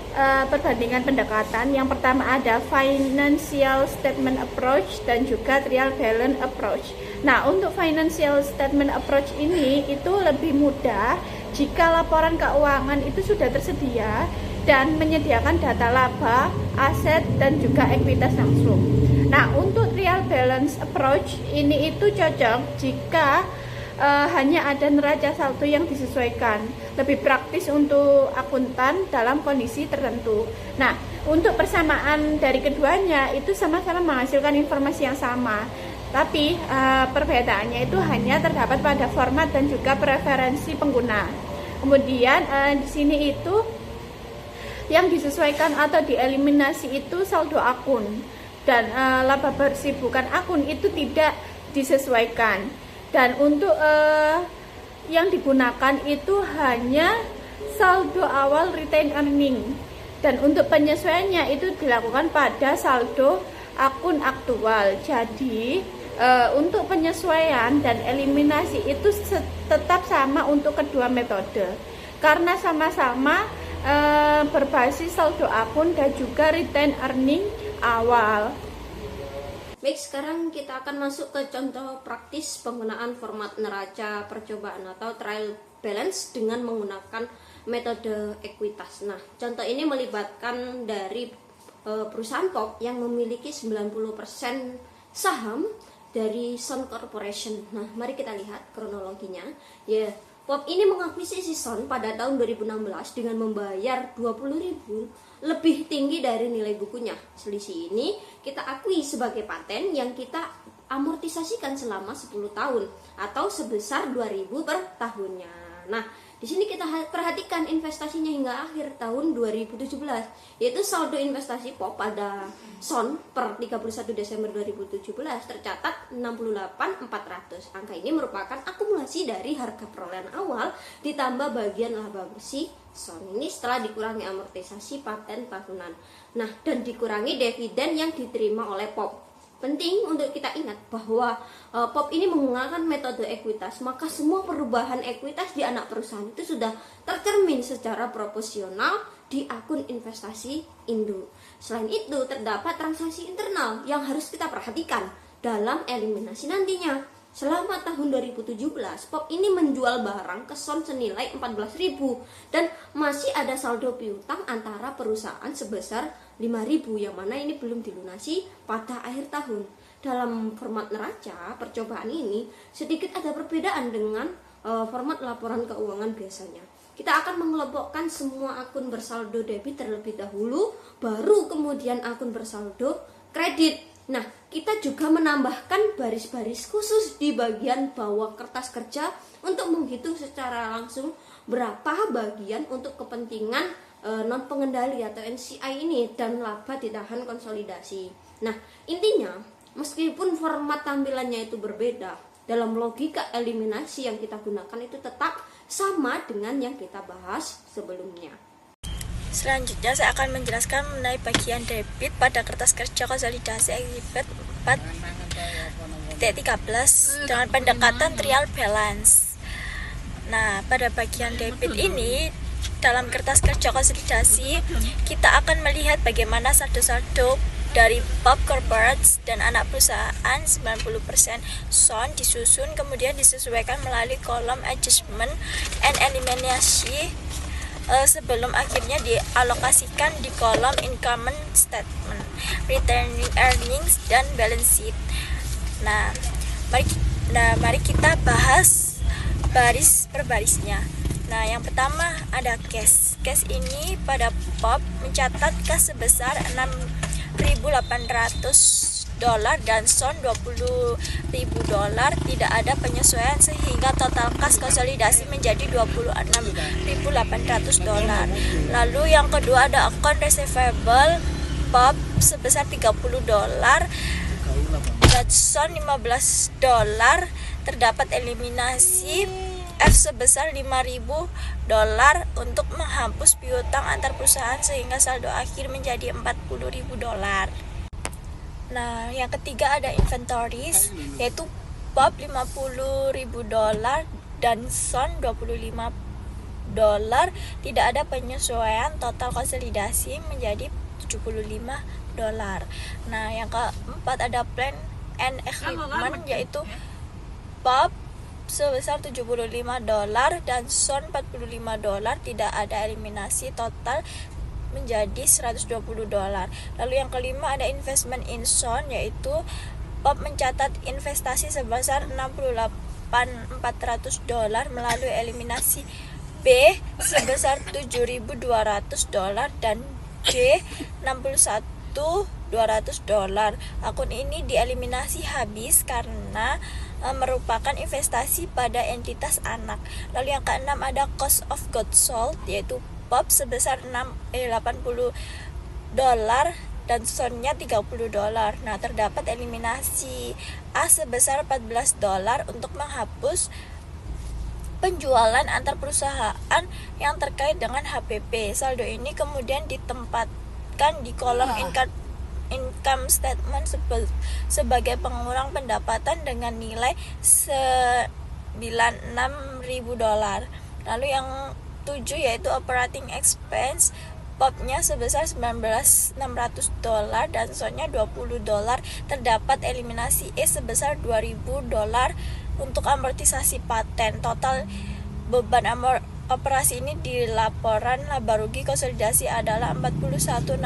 perbandingan pendekatan. Yang pertama ada financial statement approach dan juga trial balance approach. Nah, untuk financial statement approach ini itu lebih mudah jika laporan keuangan itu sudah tersedia dan menyediakan data laba, aset, dan juga ekuitas langsung. Nah, untuk real balance approach ini itu cocok jika hanya ada neraca saldo yang disesuaikan, lebih praktis untuk akuntan dalam kondisi tertentu. Nah, untuk persamaan dari keduanya itu sama-sama menghasilkan informasi yang sama, tapi perbedaannya itu hanya terdapat pada format dan juga preferensi pengguna. Kemudian di sini itu yang disesuaikan atau dieliminasi itu saldo akun, dan laba bersih bukan akun itu tidak disesuaikan. Dan untuk yang digunakan itu hanya saldo awal retained earning, dan untuk penyesuaiannya itu dilakukan pada saldo akun aktual. Jadi untuk penyesuaian dan eliminasi itu tetap sama untuk kedua metode, karena sama-sama berbasis saldo akun dan juga retained earning awal. Baik, sekarang kita akan masuk ke contoh praktis penggunaan format neraca percobaan atau trial balance dengan menggunakan metode ekuitas. Nah, contoh ini melibatkan dari perusahaan POP yang memiliki 90% saham dari Son Corporation. Nah, mari kita lihat kronologinya. Ya, POP ini mengakuisisi Son pada tahun 2016 dengan membayar 20.000 lebih tinggi dari nilai bukunya. Selisih ini kita akui sebagai paten yang kita amortisasikan selama 10 tahun atau sebesar 2.000 per tahunnya. Nah, di sini kita perhatikan investasinya hingga akhir tahun 2017, yaitu saldo investasi POP pada Son per 31 Desember 2017 tercatat 68.400. Angka ini merupakan akumulasi dari harga perolehan awal ditambah bagian laba bersih Son ini setelah dikurangi amortisasi paten tahunan. Nah, dan dikurangi dividen yang diterima oleh POP. Penting untuk kita ingat bahwa POP ini menggunakan metode ekuitas, maka semua perubahan ekuitas di anak perusahaan itu sudah tercermin secara proporsional di akun investasi induk. Selain itu, terdapat transaksi internal yang harus kita perhatikan dalam eliminasi nantinya. Selama tahun 2017, POP ini menjual barang ke Son senilai 14.000 dan masih ada saldo piutang antara perusahaan sebesar 5.000 yang mana ini belum dilunasi pada akhir tahun. Dalam format neraca percobaan ini sedikit ada perbedaan dengan format laporan keuangan biasanya. Kita akan mengelompokkan semua akun bersaldo debit terlebih dahulu, baru kemudian akun bersaldo kredit. Nah, kita juga menambahkan baris-baris khusus di bagian bawah kertas kerja untuk menghitung secara langsung berapa bagian untuk kepentingan non pengendali atau NCI ini dan laba ditahan konsolidasi. Nah, intinya meskipun format tampilannya itu berbeda, dalam logika eliminasi yang kita gunakan itu tetap sama dengan yang kita bahas sebelumnya. Selanjutnya saya akan menjelaskan mengenai bagian debit pada kertas kerja konsolidasi Exhibit 4.13 dengan pendekatan trial balance. Nah, pada bagian debit ini dalam kertas kerja konsolidasi kita akan melihat bagaimana saldo-saldo dari POP Corporate dan anak perusahaan 90% Son disusun kemudian disesuaikan melalui kolom adjustment and eliminasi sebelum akhirnya dialokasikan di kolom income statement, retaining earnings, dan balance sheet. Nah, mari kita bahas baris per barisnya. Nah, yang pertama ada cash. Cash ini pada POP mencatat kas sebesar 6.800 dolar dan Son 20.000 dolar, tidak ada penyesuaian sehingga total kas konsolidasi menjadi 26.800 dolar. Lalu yang kedua ada account receivable POP sebesar 30 dolar dan Son 15 dolar, terdapat eliminasi F sebesar 5.000 dolar untuk menghapus piutang antar perusahaan sehingga saldo akhir menjadi 40.000 dolar. Nah, yang ketiga ada inventories, yaitu POP 50.000 dolar dan Son 25 dolar, tidak ada penyesuaian, total konsolidasi menjadi 75 dolar. Nah, yang keempat ada plan and equipment, yaitu POP sebesar $75 dan SON $45, tidak ada eliminasi, total menjadi $120. Lalu yang kelima ada investment in SON, yaitu POP mencatat investasi sebesar $68.400 melalui eliminasi B sebesar $7.200 dan D $61.200. Akun ini dieliminasi habis karena merupakan investasi pada entitas anak. Lalu yang keenam ada cost of goods sold, yaitu POP sebesar $80 dan SON-nya $30. Nah, terdapat eliminasi A sebesar $14 untuk menghapus penjualan antar perusahaan yang terkait dengan HPP. Saldo ini kemudian ditempatkan di kolom income statement sebagai pengurang pendapatan dengan nilai $96.000. Lalu yang 7 yaitu operating expense, POP-nya sebesar $19.600 dan SON-nya $20. Terdapat eliminasi E sebesar $2.000 untuk amortisasi paten. Total beban operasi ini di laporan laba rugi konsolidasi adalah $41.600.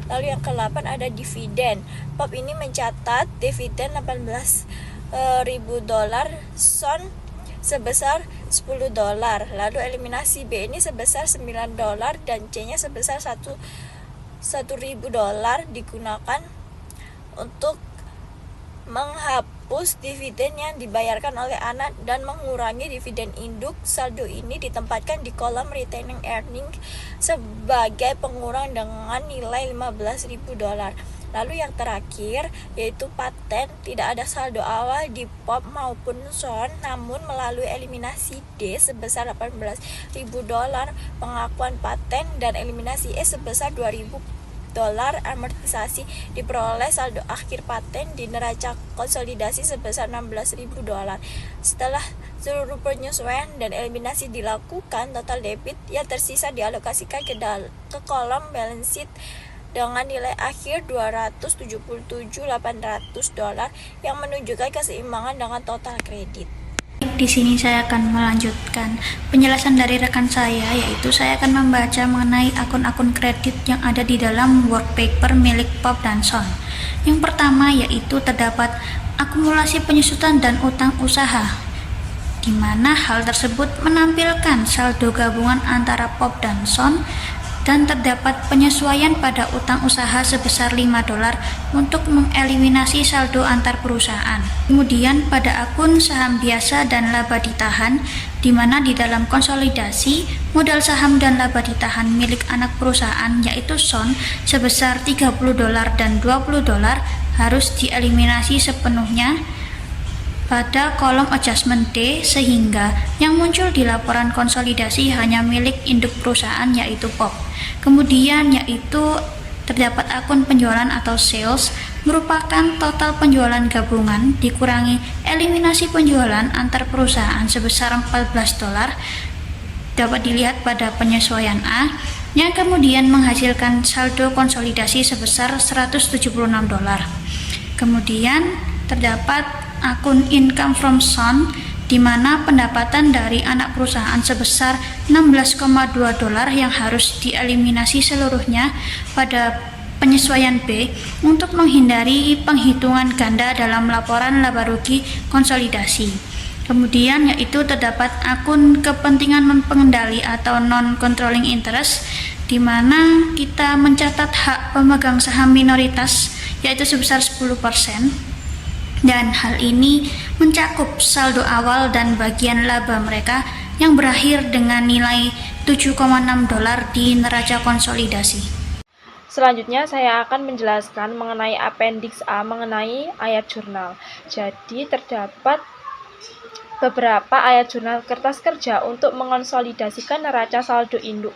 Lalu yang ke-8 ada dividen. POP ini mencatat dividen $18.000, SON sebesar $10. Lalu eliminasi B ini sebesar $9 dan C-nya sebesar $1.000 digunakan untuk menghapus dividen yang dibayarkan oleh anak dan mengurangi dividen induk. Saldo ini ditempatkan di kolom retaining earning sebagai pengurang dengan nilai $15.000. Lalu yang terakhir yaitu paten, tidak ada saldo awal di POP maupun SON, namun melalui eliminasi D sebesar $18.000 pengakuan paten dan eliminasi E sebesar $2.000 amortisasi, diperoleh saldo akhir paten di neraca konsolidasi sebesar $16.000. Setelah seluruh penyesuaian dan eliminasi dilakukan, total debit yang tersisa dialokasikan ke kolom balance sheet dengan nilai akhir $277.800 yang menunjukkan keseimbangan dengan total kredit. Di sini saya akan melanjutkan penjelasan dari rekan saya, yaitu saya akan membaca mengenai akun-akun kredit yang ada di dalam work paper milik POP dan SON. Yang pertama yaitu terdapat akumulasi penyusutan dan utang usaha, di mana hal tersebut menampilkan saldo gabungan antara POP dan SON, dan terdapat penyesuaian pada utang usaha sebesar $5 untuk mengeliminasi saldo antar perusahaan. Kemudian pada akun saham biasa dan laba ditahan, di mana di dalam konsolidasi modal saham dan laba ditahan milik anak perusahaan yaitu SON sebesar $30 dan $20 harus dieliminasi sepenuhnya pada kolom adjustment D, sehingga yang muncul di laporan konsolidasi hanya milik induk perusahaan yaitu POP. Kemudian yaitu terdapat akun penjualan atau sales, merupakan total penjualan gabungan dikurangi eliminasi penjualan antar perusahaan sebesar $14, dapat dilihat pada penyesuaian A, yang kemudian menghasilkan saldo konsolidasi sebesar $176. Kemudian terdapat akun income from SON, di mana pendapatan dari anak perusahaan sebesar $16,2 yang harus dieliminasi seluruhnya pada penyesuaian B untuk menghindari penghitungan ganda dalam laporan laba rugi konsolidasi. Kemudian yaitu terdapat akun kepentingan non pengendali atau non controlling interest, di mana kita mencatat hak pemegang saham minoritas yaitu sebesar 10%. Dan hal ini mencakup saldo awal dan bagian laba mereka yang berakhir dengan nilai $7,6 di neraca konsolidasi. Selanjutnya saya akan menjelaskan mengenai Appendix A mengenai ayat jurnal. Jadi terdapat beberapa ayat jurnal kertas kerja untuk mengonsolidasikan neraca saldo induk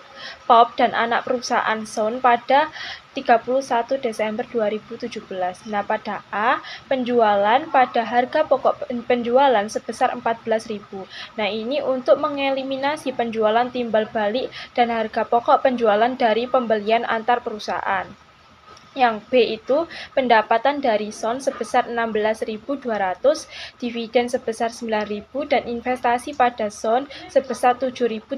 POP dan anak perusahaan SON pada 31 Desember 2017. Nah, pada A, penjualan pada harga pokok penjualan sebesar 14.000. Nah, ini untuk mengeliminasi penjualan timbal balik dan harga pokok penjualan dari pembelian antar perusahaan. Yang B itu pendapatan dari SON sebesar 16.200, dividen sebesar 9.000, dan investasi pada SON sebesar 7.200.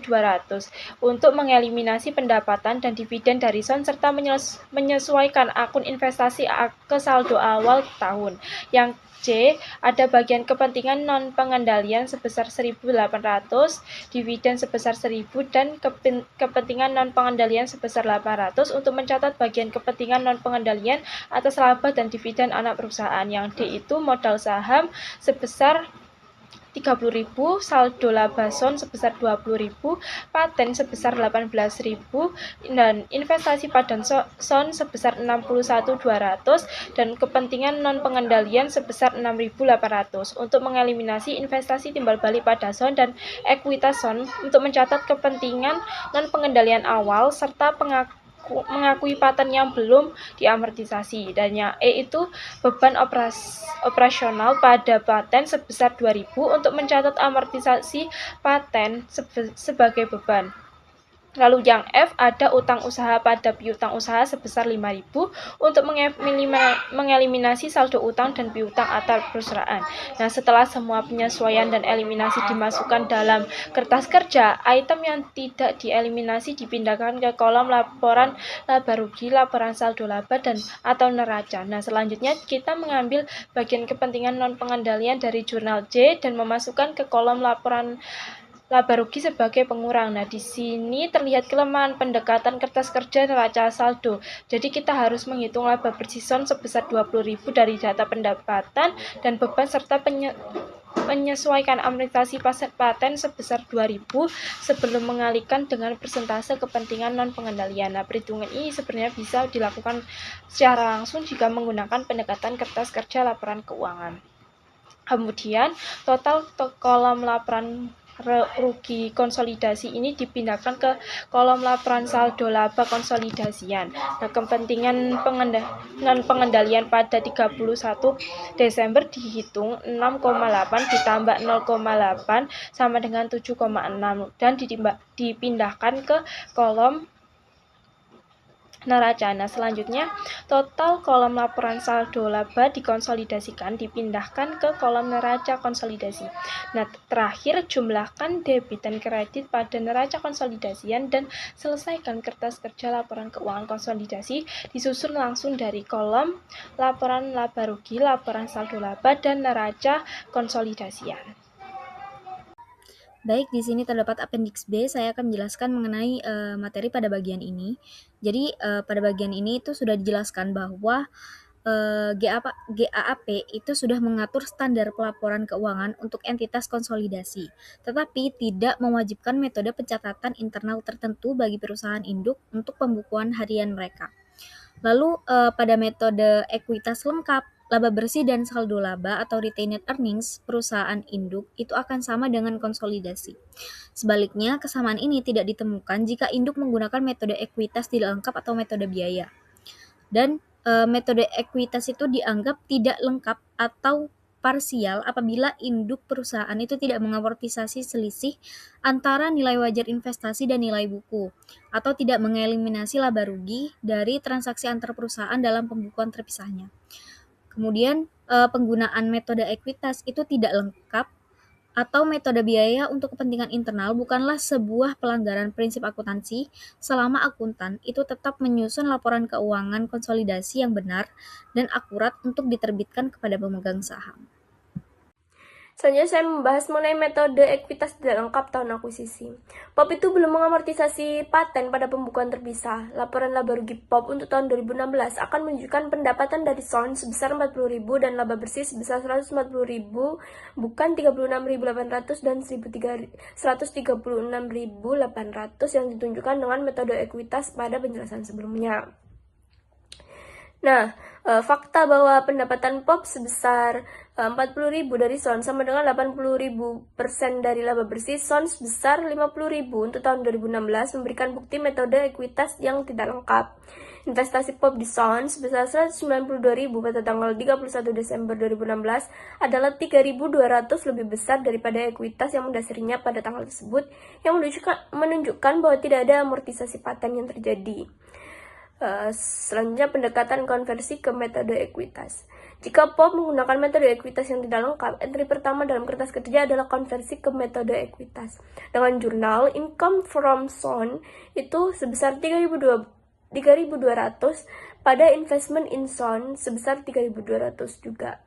Untuk mengeliminasi pendapatan dan dividen dari SON serta menyesuaikan akun investasi ke saldo awal tahun. Yang C, ada bagian kepentingan non-pengendalian sebesar 1.800, dividen sebesar 1.000, dan kepentingan non-pengendalian sebesar 800 untuk mencatat bagian kepentingan non-pengendalian atas laba dan dividen anak perusahaan. Yang D itu modal saham sebesar 30.000, saldo laba SON sebesar 20.000, paten sebesar 18.000, dan investasi pada SON sebesar 61.200, dan kepentingan non-pengendalian sebesar 6.800. Untuk mengeliminasi investasi timbal balik pada SON dan ekuitas SON untuk mencatat kepentingan non-pengendalian awal serta mengakui paten yang belum diamortisasi. Dan yang E itu beban operasional pada paten sebesar 2.000 untuk mencatat amortisasi paten sebagai beban. Lalu yang F, ada utang usaha pada piutang usaha sebesar 5.000 untuk mengeliminasi saldo utang dan piutang antar perusahaan. Nah, setelah semua penyesuaian dan eliminasi dimasukkan dalam kertas kerja, item yang tidak dieliminasi dipindahkan ke kolom laporan laba rugi, laporan saldo laba, dan atau neraca. Nah, selanjutnya kita mengambil bagian kepentingan non-pengendalian dari jurnal J dan memasukkan ke kolom laporan laba rugi sebagai pengurang. Nah, di sini terlihat kelemahan pendekatan kertas kerja neraca saldo. Jadi kita harus menghitung laba bersih SON sebesar 20.000 dari data pendapatan dan beban serta menyesuaikan amortisasi paten sebesar 2.000 sebelum mengalihkan dengan persentase kepentingan non-pengendalian. Nah, perhitungan ini sebenarnya bisa dilakukan secara langsung jika menggunakan pendekatan kertas kerja laporan keuangan. Kemudian, total kolom laporan rugi konsolidasi ini dipindahkan ke kolom laporan saldo laba konsolidasian. Nah, kepentingan non-pengendalian pada 31 Desember dihitung 6,8 ditambah 0,8 sama dengan 7,6 dan dipindahkan ke kolom neraca. Nah, selanjutnya total kolom laporan saldo laba dikonsolidasikan dipindahkan ke kolom neraca konsolidasi. Nah, terakhir jumlahkan debit dan kredit pada neraca konsolidasian dan selesaikan kertas kerja laporan keuangan konsolidasi disusun langsung dari kolom laporan laba rugi, laporan saldo laba, dan neraca konsolidasian. Baik, di sini terdapat appendix B. Saya akan menjelaskan mengenai materi pada bagian ini. Jadi pada bagian ini itu sudah dijelaskan bahwa GAAP itu sudah mengatur standar pelaporan keuangan untuk entitas konsolidasi, tetapi tidak mewajibkan metode pencatatan internal tertentu bagi perusahaan induk untuk pembukuan harian mereka. Lalu pada metode ekuitas lengkap, laba bersih dan saldo laba atau retained earnings perusahaan induk itu akan sama dengan konsolidasi. Sebaliknya, kesamaan ini tidak ditemukan jika induk menggunakan metode ekuitas tidak lengkap atau metode biaya. Dan metode ekuitas itu dianggap tidak lengkap atau parsial apabila induk perusahaan itu tidak mengamortisasi selisih antara nilai wajar investasi dan nilai buku, atau tidak mengeliminasi laba rugi dari transaksi antar perusahaan dalam pembukuan terpisahnya. Kemudian penggunaan metode ekuitas itu tidak lengkap atau metode biaya untuk kepentingan internal bukanlah sebuah pelanggaran prinsip akuntansi selama akuntan itu tetap menyusun laporan keuangan konsolidasi yang benar dan akurat untuk diterbitkan kepada pemegang saham. Selanjutnya saya membahas mengenai metode ekuitas tidak lengkap tahun akuisisi. POP itu belum mengamortisasi paten pada pembukuan terpisah. Laporan laba rugi POP untuk tahun 2016 akan menunjukkan pendapatan dari SON sebesar 40.000 dan laba bersih sebesar 140.000, bukan 36.800 dan 136.800 yang ditunjukkan dengan metode ekuitas pada penjelasan sebelumnya. Nah, fakta bahwa pendapatan POP sebesar 40.000 dari SON sama dengan 80.000% dari laba bersih SON sebesar 50.000 untuk tahun 2016 memberikan bukti metode ekuitas yang tidak lengkap. Investasi POP di SON sebesar 192.000 pada tanggal 31 Desember 2016 adalah 3.200 lebih besar daripada ekuitas yang mendasarinya pada tanggal tersebut, yang menunjukkan bahwa tidak ada amortisasi paten yang terjadi. Selanjutnya pendekatan konversi ke metode ekuitas. Jika POP menggunakan metode ekuitas yang tidak lengkap, entry pertama dalam kertas kerja adalah konversi ke metode ekuitas. Dengan jurnal, income from Son itu sebesar 3.200, pada investment in Son sebesar 3.200 juga.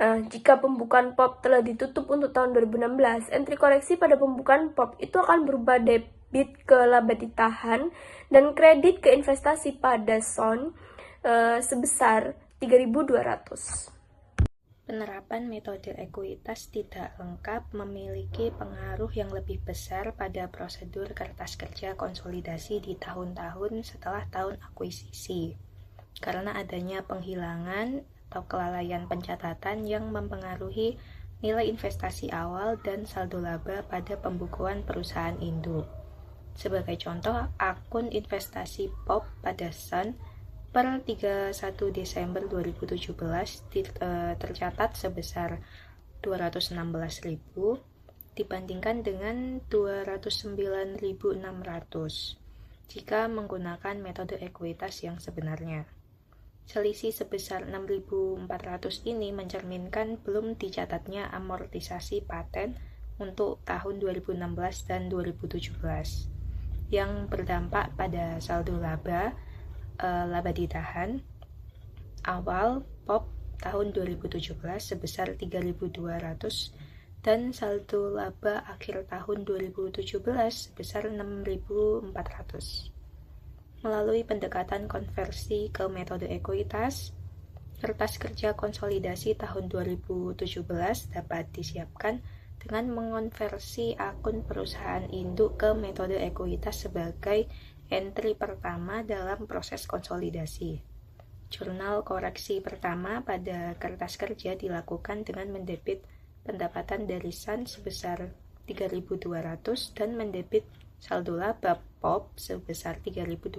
Jika pembukaan POP telah ditutup untuk tahun 2016, entry koreksi pada pembukaan POP itu akan berubah debit ke laba ditahan dan kredit ke investasi pada Son sebesar 3.200. Penerapan metode ekuitas tidak lengkap memiliki pengaruh yang lebih besar pada prosedur kertas kerja konsolidasi di tahun-tahun setelah tahun akuisisi, karena adanya penghilangan atau kelalaian pencatatan yang mempengaruhi nilai investasi awal dan saldo laba pada pembukuan perusahaan induk. Sebagai contoh, akun investasi POP pada Son per 31 Desember 2017 tercatat sebesar 216.000 dibandingkan dengan 209.600 jika menggunakan metode ekuitas yang sebenarnya. Selisih sebesar 6.400 ini mencerminkan belum dicatatnya amortisasi paten untuk tahun 2016 dan 2017 yang berdampak pada saldo laba ditahan awal POP tahun 2017 sebesar 3.200 dan saldo laba akhir tahun 2017 sebesar 6.400. Melalui pendekatan konversi ke metode ekuitas, kertas kerja konsolidasi tahun 2017 dapat disiapkan dengan mengonversi akun perusahaan induk ke metode ekuitas sebagai entry pertama dalam proses konsolidasi. Jurnal koreksi pertama pada kertas kerja dilakukan dengan mendebit pendapatan dari Son sebesar 3.200 dan mendebit saldo laba POP sebesar 3.200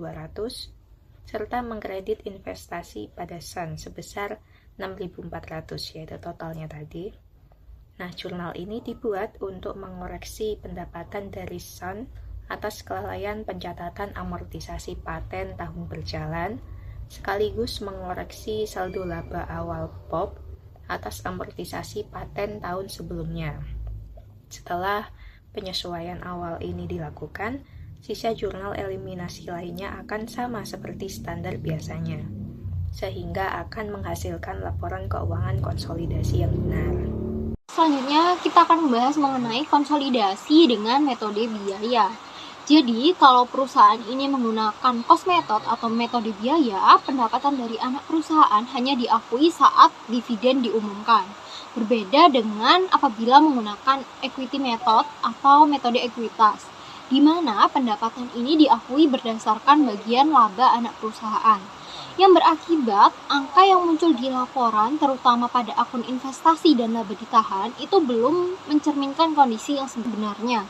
serta mengkredit investasi pada Son sebesar 6.400, yaitu totalnya tadi. Nah, jurnal ini dibuat untuk mengoreksi pendapatan dari Son atas kelalaian pencatatan amortisasi paten tahun berjalan, sekaligus mengoreksi saldo laba awal POP atas amortisasi paten tahun sebelumnya. Setelah penyesuaian awal ini dilakukan, sisa jurnal eliminasi lainnya akan sama seperti standar biasanya, sehingga akan menghasilkan laporan keuangan konsolidasi yang benar. Selanjutnya, kita akan membahas mengenai konsolidasi dengan metode biaya. Jadi, kalau perusahaan ini menggunakan cost method atau metode biaya, pendapatan dari anak perusahaan hanya diakui saat dividen diumumkan. Berbeda dengan apabila menggunakan equity method atau metode ekuitas, di mana pendapatan ini diakui berdasarkan bagian laba anak perusahaan, yang berakibat angka yang muncul di laporan, terutama pada akun investasi dan laba ditahan, itu belum mencerminkan kondisi yang sebenarnya.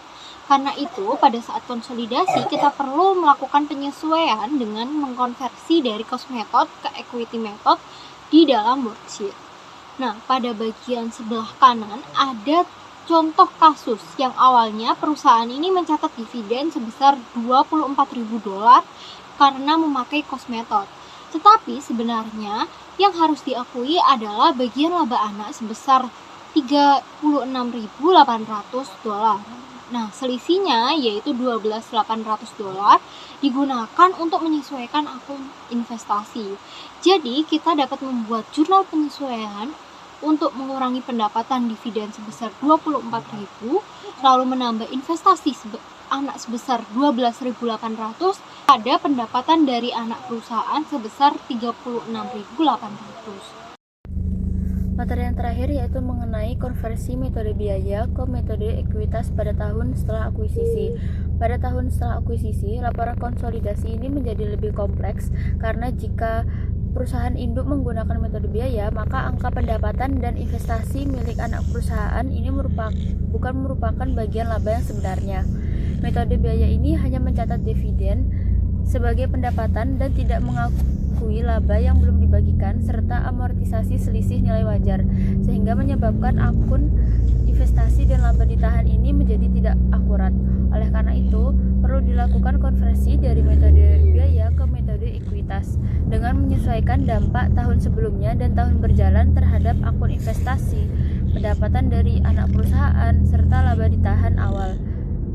Karena itu, pada saat konsolidasi, kita perlu melakukan penyesuaian dengan mengkonversi dari cost method ke equity method di dalam worksheet. Nah, pada bagian sebelah kanan ada contoh kasus yang awalnya perusahaan ini mencatat dividen sebesar $24.000 karena memakai cost method. Tetapi sebenarnya yang harus diakui adalah bagian laba anak sebesar $36.800. Nah, selisihnya yaitu $12.800 digunakan untuk menyesuaikan akun investasi. Jadi, kita dapat membuat jurnal penyesuaian untuk mengurangi pendapatan dividen sebesar $24.000, lalu menambah investasi anak sebesar $12.800 pada pendapatan dari anak perusahaan sebesar $36.800. Materi yang terakhir yaitu mengenai konversi metode biaya ke metode ekuitas pada tahun setelah akuisisi. Pada tahun setelah akuisisi, laporan konsolidasi ini menjadi lebih kompleks karena jika perusahaan induk menggunakan metode biaya, maka angka pendapatan dan investasi milik anak perusahaan ini bukan merupakan bagian laba yang sebenarnya. Metode biaya ini hanya mencatat dividen sebagai pendapatan dan tidak mengakui laba yang belum dibagikan serta amortisasi selisih nilai wajar, sehingga menyebabkan akun investasi dan laba ditahan ini menjadi tidak akurat. Oleh karena itu, perlu dilakukan konversi dari metode biaya ke metode ekuitas dengan menyesuaikan dampak tahun sebelumnya dan tahun berjalan terhadap akun investasi, pendapatan dari anak perusahaan, serta laba ditahan awal.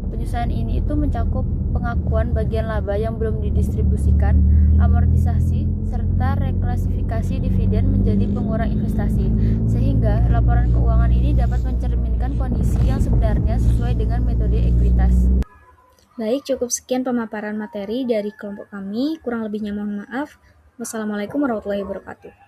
Penyesuaian ini itu mencakup pengakuan bagian laba yang belum didistribusikan, amortisasi, serta reklasifikasi dividen menjadi pengurang investasi, sehingga laporan keuangan ini dapat mencerminkan kondisi yang sebenarnya sesuai dengan metode ekuitas. Baik, cukup sekian pemaparan materi dari kelompok kami. Kurang lebihnya mohon maaf. Wassalamualaikum warahmatullahi wabarakatuh.